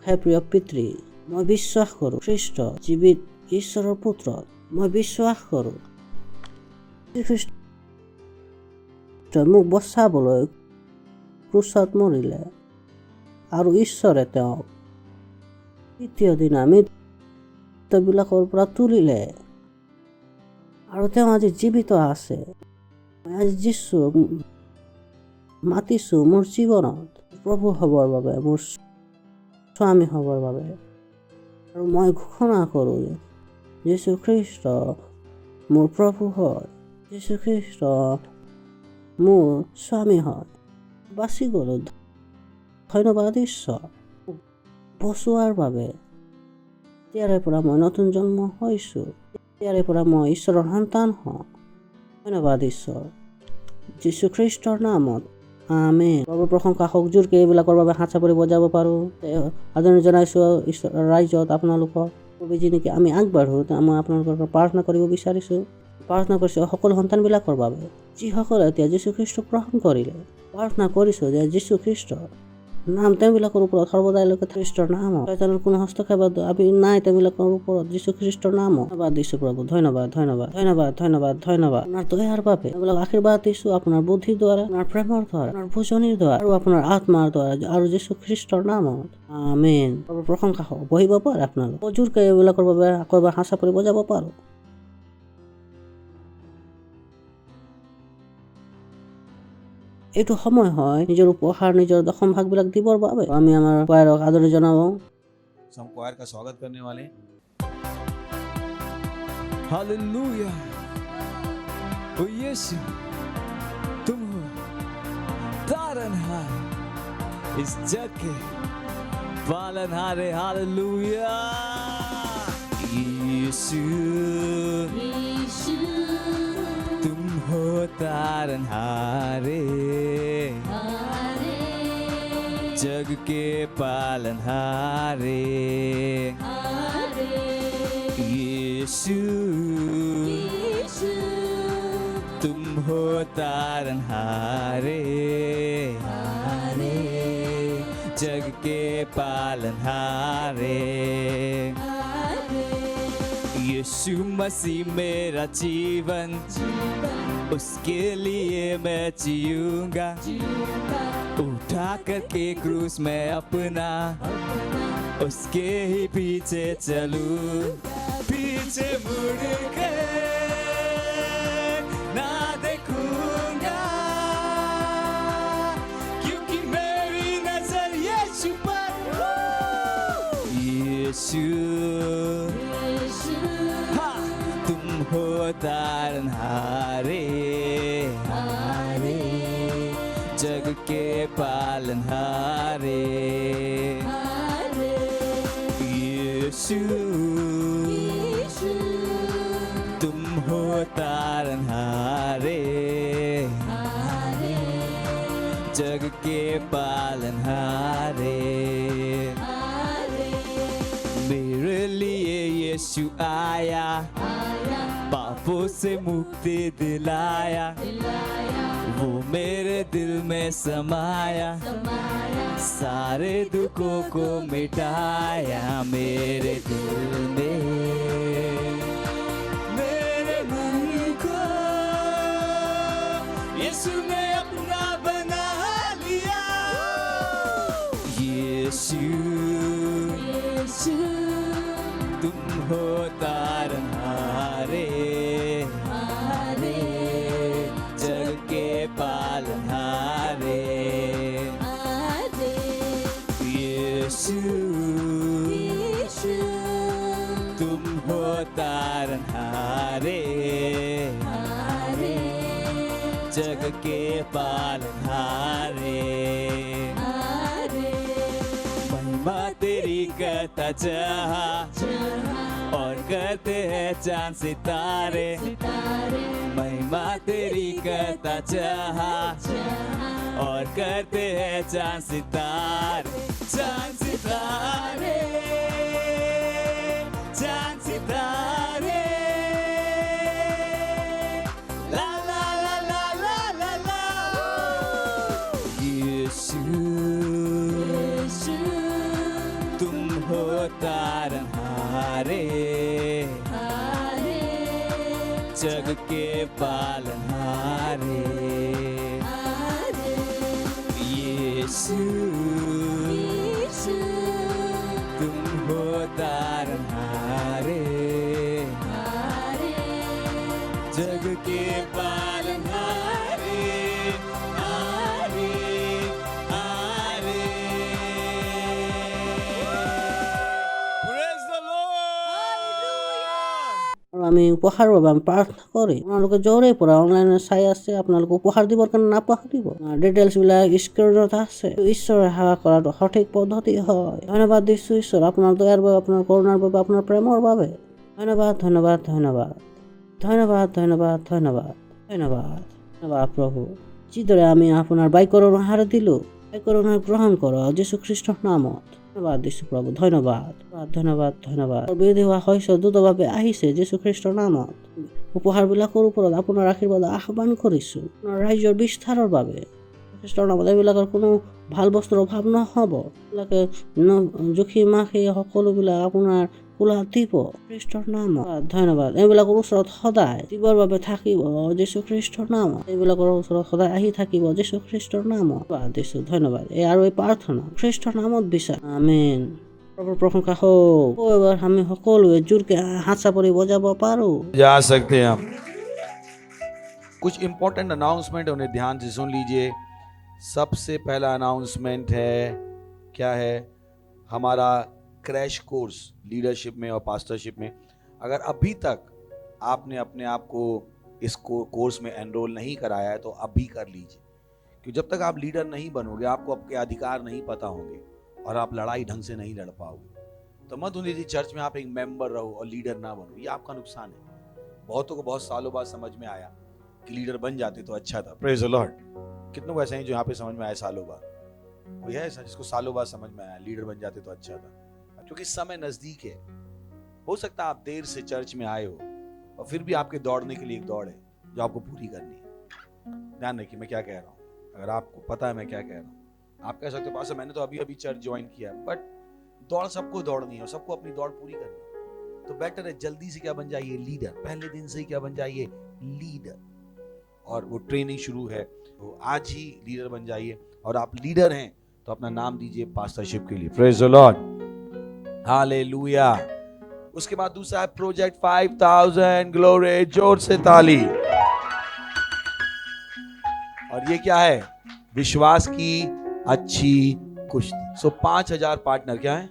হে প্ৰিয় পিতৃ, মই বিশ্বাস কৰোঁ খ্ৰীষ্ট জীৱিত ঈশ্বৰৰ পুত্ৰ। মই বিশ্বাস কৰোঁ খ্ৰীষ্টই মোক বচাবলৈ ক্ৰুচত মৰিলে আৰু ঈশ্বৰে তেওঁক তৃতীয় দিনা মৃতবিলাকৰ পৰা তুলিলে আৰু তেওঁ আজি জীৱিত আছে। মই আজি যীশুক মাতিছোঁ মোৰ জীৱনত প্ৰভু হ'বৰ বাবে, মোৰ স্বামী হ'বৰ বাবে। আৰু মই ঘোষণা কৰোঁ যে যীশু খ্ৰীষ্ট মোৰ প্ৰভু হয়, যীশু খ্ৰীষ্ট মোৰ স্বামী হয়। বাচি গ'লোঁ, ধন্যবাদ ঈশ্বৰ বচোৱাৰ বাবে। তেতিয়াৰে পৰা মই নতুন জন্ম হৈছোঁ, তেতিয়াৰে পৰা মই ঈশ্বৰৰ সন্তান হওঁ। ধন্যবাদ ঈশ্বৰ, যীশু খ্ৰীষ্টৰ নামত আমেন। প্ৰভুৰ প্ৰশংসা হওক। জোৰকৈ এইবিলাকৰ বাবে হাত চাপৰি বজাব পাৰোঁ। আদৰণি জনাইছোঁ ঈশ্বৰৰ ৰাইজত আপোনালোকক। যি নেকি আমি আগবাঢ়োঁ, মই আপোনালোকৰ পৰা প্ৰাৰ্থনা কৰিব বিচাৰিছোঁ। প্ৰাৰ্থনা কৰিছোঁ সকলো সন্তানবিলাকৰ বাবে যিসকলে এতিয়া যীশু খ্ৰীষ্টক গ্ৰহণ কৰিলে। প্ৰাৰ্থনা কৰিছোঁ যে যীশু খ্ৰীষ্টৰ নাম তেওঁবিলাকৰ ওপৰত সৰ্বদালৈকে খ্ৰীষ্টৰ নামত শয়তানৰ কোনো হস্তক্ষেপ আমি নাই তেওঁবিলাকৰ ওপৰত যীশু খ্ৰীষ্টৰ নামত। ধন্যবাদ দিছোঁ প্ৰভু, ধন্যবাদ, ধন্যবাদ, ধন্যবাদ, ধন্যবাদ, ধন্যবাদ। আপোনাৰ দয়াৰ বাবে তেওঁবিলাক আশীৰ্বাদ দিছোঁ, আপোনাৰ বুদ্ধিৰ দ্বাৰা, আপোনাৰ প্ৰেমৰ দ্বাৰা, আপোনাৰ ভোজনিৰ দ্বাৰা আৰু আপোনাৰ আত্মাৰ দ্বাৰা আৰু যীশু খ্ৰীষ্টৰ নামত আমেন। প্ৰভুৰ প্ৰশংসা হওক। বহিব পাৰে আপোনালোক। জোৰকৈ এইবিলাকৰ বাবে আকৌ এবাৰ হাত চাপৰি বজাব পাৰোঁ। এইটো সময় হয় নিজৰ উপহাৰ, নিজৰ দশম ভাগবিলাক দিবৰ বাবে। আমি আমাৰ কোৱাৰক আদৰণি জনাব। हम क्वायर का स्वागत करने वाले हैं। हालेलुया। ओ यीशु, तुम हो तारनहार, इस जग के पालनहारे। हालेलुया। यीशु, यीशु तुम हो तारनहारे, हारे जग के पालनहारे। हारे यीशु, यीशु तुम हो तारनहारे, हारे जग के पालनहारे। हारे यीशु मसीह मेरा जीवन, उसके लिए मैं जीऊंगा। उठा करके क्रूस में अपना, उसके ही पीछे चलूं। पीछे मुड़ के ना देखूंगा, क्योंकि मेरी नजर यीशु पर। यीशु, हाँ, तुम हो तारनहारे, हारे जग के पालनहारे। यीशु, तुम हो तारनहारे, जग के पालनहारे। मेरे लिए यीशु आया, पापों से मुक्ति दिलाया। वो मेरे दिल में समाया, सारे दुखों को मिटाया मेरे दिल में। मेरे मन को यीशु ने अपना बना लिया। यीशु तुम हो तारनहारे, जग के पालनहारे। यीशु तुम हो तारनहारे, जग के पालनहारे। महिमा तेरी करता जहाँ और करते हैं चांद सितारे। महिमा तेरी करता जहाँ और करते हैं चांद सितारे। चांद सितारे, चांद सितारे, ला ला ला ला ला ला ला। यीशु तुम हो तारनहारे, जग के पालनहारे। यीशु तुम हो तारनहारे, जग के पालनहारे। आरे आरे। Praise the Lord! আমি উপহাৰৰ বাবে আমি প্ৰাৰ্থনা কৰি আপোনালোকে য'ৰে পৰা অনলাইনত চাই আছে আপোনালোকে উপহাৰ দিবৰ কাৰণে নাপাহৰিব। ডিটেইলছবিলাক স্ক্ৰীণত আছে। ঈশ্বৰৰ সেৱা কৰাটো সঠিক পদ্ধতি হয়। ধন্যবাদ দিছোঁ ঈশ্বৰ, আপোনাৰ দয়াৰ বাবে, আপোনাৰ কৰুণাৰ বাবে, আপোনাৰ প্ৰেমৰ বাবে। ধন্যবাদ ধন্যবাদ ধন্যবাদ ধন্যবাদ ধন্যবাদ ধন্যবাদ ধন্যবাদ ধন্যবাদ প্ৰভু। যিদৰে আমি আপোনাৰ বাইকৰ অনুসাৰে দিলোঁ, বাইকৰ অনুসাৰে গ্ৰহণ কৰক যীশুখ্ৰীষ্টৰ নামত। ধন্যবাদ দিছোঁ প্ৰভু, ধন্যবাদ ধন্যবাদ ধন্যবাদ। বিৰোধী হোৱা শস্য দ্ৰুতভাৱে আহিছে যীশুখ্ৰীষ্টৰ নামত। উপহাৰবিলাকৰ ওপৰত আপোনাৰ আশীৰ্বাদ আহ্বান কৰিছোঁ আপোনাৰ ৰাজ্যৰ বিস্তাৰৰ বাবে। খ্ৰীষ্টৰ নামত এইবিলাকৰ কোনো ভাল বস্তুৰ অভাৱ নহ'ব। এইবিলাকে জুখি মাখি সকলোবিলাক আপোনাৰ কোলা দিব খ্ৰীষ্টৰ নামত। ধন্যবাদ। এইবিলাকৰ ওচৰত সদায় দিবৰ বাবে থাকিব যীশুখ্ৰীষ্টৰ নামত। এইবিলাকৰ ওচৰত সদায় আহি থাকিব যীশুখ্ৰীষ্টৰ নামত। দিছোঁ ধন্যবাদ। এই আৰু এই প্ৰাৰ্থনা খ্ৰীষ্টৰ নামত বিচাৰ। আমেন। প্ৰভুৰ প্ৰশংসা হওক। এবাৰ আমি সকলোৱে জোৰকে হাত চাপৰি বজাব পাৰোঁ। जा सकते हैं हम। कुछ इंपॉर्टेंट अनाउंसमेंट है, उन्हें ध्यान से सुन लीजिए। सबसे पहला अनाउंसमेंट है, क्या है? हमारा क्रैश कोर्स लीडरशिप में और पास्टरशिप में। अगर अभी तक आपने अपने आप को इस कोर्स में एनरोल नहीं कराया है तो अभी कर लीजिए, क्योंकि जब तक आप लीडर नहीं बनोगे, आपको आपके अधिकार नहीं पता होंगे और आप लड़ाई ढंग से नहीं लड़ पाओगे। तो मत होने दीजिए चर्च में आप एक मेंबर रहो और लीडर ना बनो, ये आपका नुकसान है। बहुतों को बहुत सालों बाद समझ में आया कि लीडर बन जाते तो अच्छा था। Praise the Lord. कितनों को ऐसे हैं जो यहाँ पे समझ में आया सालों बाद? कोई है ऐसा जिसको सालों बाद समझ में आया लीडर बन जाते तो अच्छा था? क्योंकि समय नजदीक है। हो सकता है आप देर से चर्च में आए हो और फिर भी आपके दौड़ने के लिए एक दौड़ है जो आपको पूरी करनी है। ध्यान रखिए मैं क्या कह रहा हूँ। अगर आपको पता है मैं क्या कह रहा हूँ, आप कह सकते हो पास मैंने तो अभी चर्च ज्वाइन किया, बट दौड़ सबको दौड़नी है और सबको अपनी दौड़ पूरी करनी है। तो बेटर है जल्दी से क्या बन जाइए? लीडर। पहले दिन से ही क्या बन जाइए? लीडर। और वो ट्रेनिंग शुरू है, तो आज ही लीडर बन जाइए। और आप लीडर हैं तो अपना नाम दीजिए पास्टरशिप के लिए। Praise the Lord, hallelujah. उसके बाद दूसरा है प्रोजेक्ट 5000 ग्लोरी, जोर से ताली। और ये क्या है? विश्वास की अच्छी कुश्ती। 5000 पार्टनर क्या है?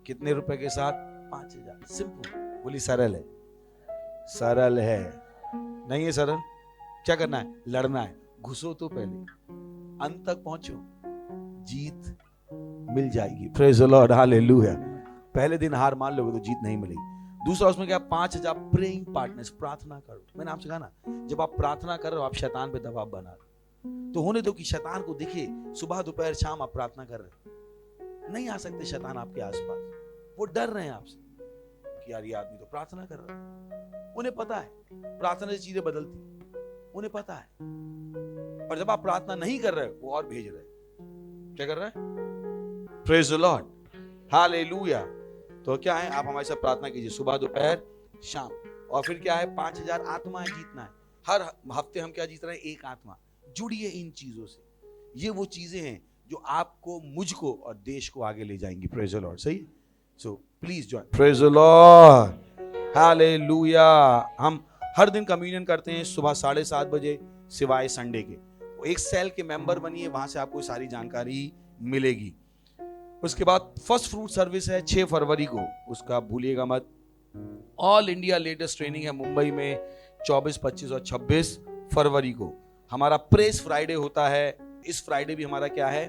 कितने रुपए के साथ? 5000। सिंपल, बोली सरल है। सरल है नहीं है? सरल। क्या करना है? लड़ना है। घुसो तो पहले, अंत तक पहुंचो, जीत मिल जाएगी। Praise the Lord, hallelujah. पहले दिन हार मान लोगे तो जीत नहीं मिलेगी। दूसरा उसमें क्या? 5000 प्रेइंग पार्टनर्स। प्रार्थना करो। मैंने आपसे कहा ना, जब आप प्रार्थना कर रहे हो आप शैतान पे दबाव बना रहे हो, तो होने दो कि शैतान को दिखे सुबह दोपहर शाम आप प्रार्थना कर रहे हो। नहीं आ सकते शैतान आपके आसपास, वो डर रहे हैं आपसे कि यार ये आदमी तो प्रार्थना कर रहा है। उन्हें पता है प्रार्थना से चीजें बदलती, उन्हें पता है। और जब आप प्रार्थना नहीं कर रहे वो और भेज रहे। क्या कर रहे हैं? Praise the Lord, hallelujah. तो क्या है, आप हमारे साथ प्रार्थना कीजिए सुबह दोपहर शाम। और फिर क्या है, 5000 आत्माएं जीतना है। हर हफ्ते हम क्या जीत रहे हैं? एक आत्मा। जुड़िए इन चीजों से। ये वो चीजें हैं जो आपको, मुझको और देश को आगे ले जाएंगी। Praise the lord. सही? So please join. Praise the Lord, hallelujah. हम हर दिन कम्युनियन करते हैं सुबह 7:30 बजे, सिवाय संडे के। एक सेल के मेंबर बनिए, वहां से आपको सारी जानकारी मिलेगी। उसके बाद फर्स्ट फ्रूट सर्विस है 6 फरवरी को, उसका भूलिएगा मत। ऑल इंडिया लेटेस्ट ट्रेनिंग है मुंबई में 24, 25 और 26 फरवरी को। हमारा प्रेस फ्राइडे होता है। इस फ्राइडे भी हमारा क्या है?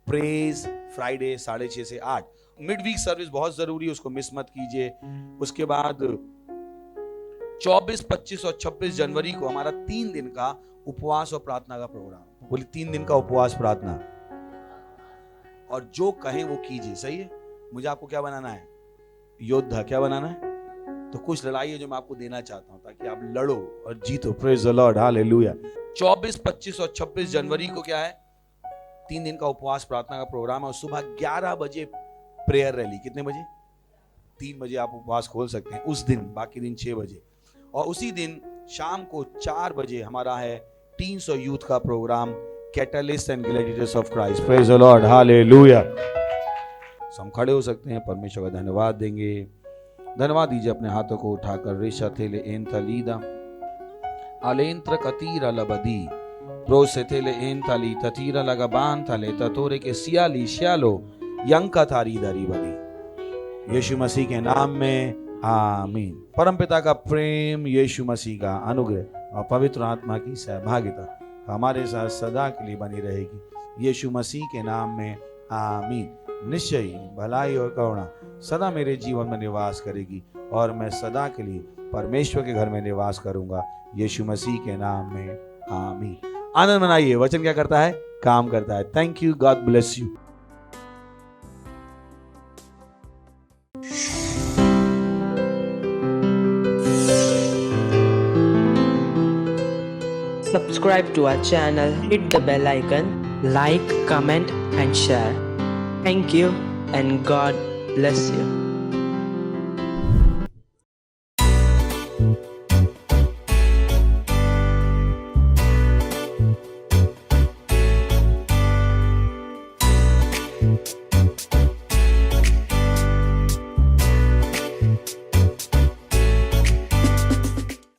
प्रेस फ्राइडे 6:30 से 8। मिड वीक सर्विस बहुत जरूरी है, उसको मिस मत कीजिए। उसके बाद 24, 25 और 26 जनवरी को हमारा 3 दिन का उपवास और प्रार्थना का प्रोग्राम। बोले 3 दिन का उपवास प्रार्थना, और जो कहें वो कीजिए। सही है? मुझे आपको क्या बनाना है? योद्धा। क्या बनाना है? तो कुछ लड़ाई है जो मैं आपको देना चाहता हूं ताकि आप लड़ो और जीतो। Praise the Lord, hallelujah. 24, 25 और 26 जनवरी को क्या है? 3 दिन का उपवास प्रार्थना का प्रोग्राम है। और सुबह 11 बजे प्रेयर रैली। कितने बजे? 3 बजे आप उपवास खोल सकते हैं उस दिन, बाकी दिन 6 बजे। और उसी दिन शाम को 4 बजे हमारा है टीन्स और यूथ का program, catalyst and gladiators of Christ. Praise the Lord, hallelujah. हम खड़े हो सकते हैं, परमेश्वर का धन्यवाद देंगे। धन्यवाद दीजिए अपने हाथों को उठाकर। रेशा थेले एन तलीदा अलेंत्र कतीरा लबदी प्रोसे थेले एन तली ततीरा लगा बान थले ततोरे के सियाली श्यालो यंका थारी दरी बदी। यीशु मसीह के नाम में आमीन। परमपिता का प्रेम, यीशु मसीह का अनुग्रह और पवित्र आत्मा की सहभागिता हमारे साथ सदा के लिए बनी रहेगी। यीशु मसीह के नाम में आमीन। निश्चय ही भलाई और करुणा सदा मेरे जीवन में निवास करेगी और मैं सदा के लिए परमेश्वर के घर में निवास करूंगा। यीशु मसीह के नाम में आमीन। आनंद मनाइए। वचन क्या करता है? काम करता है। Thank you. God bless you. Subscribe to our channel, hit the bell icon, like, comment and share. Thank you and God bless you.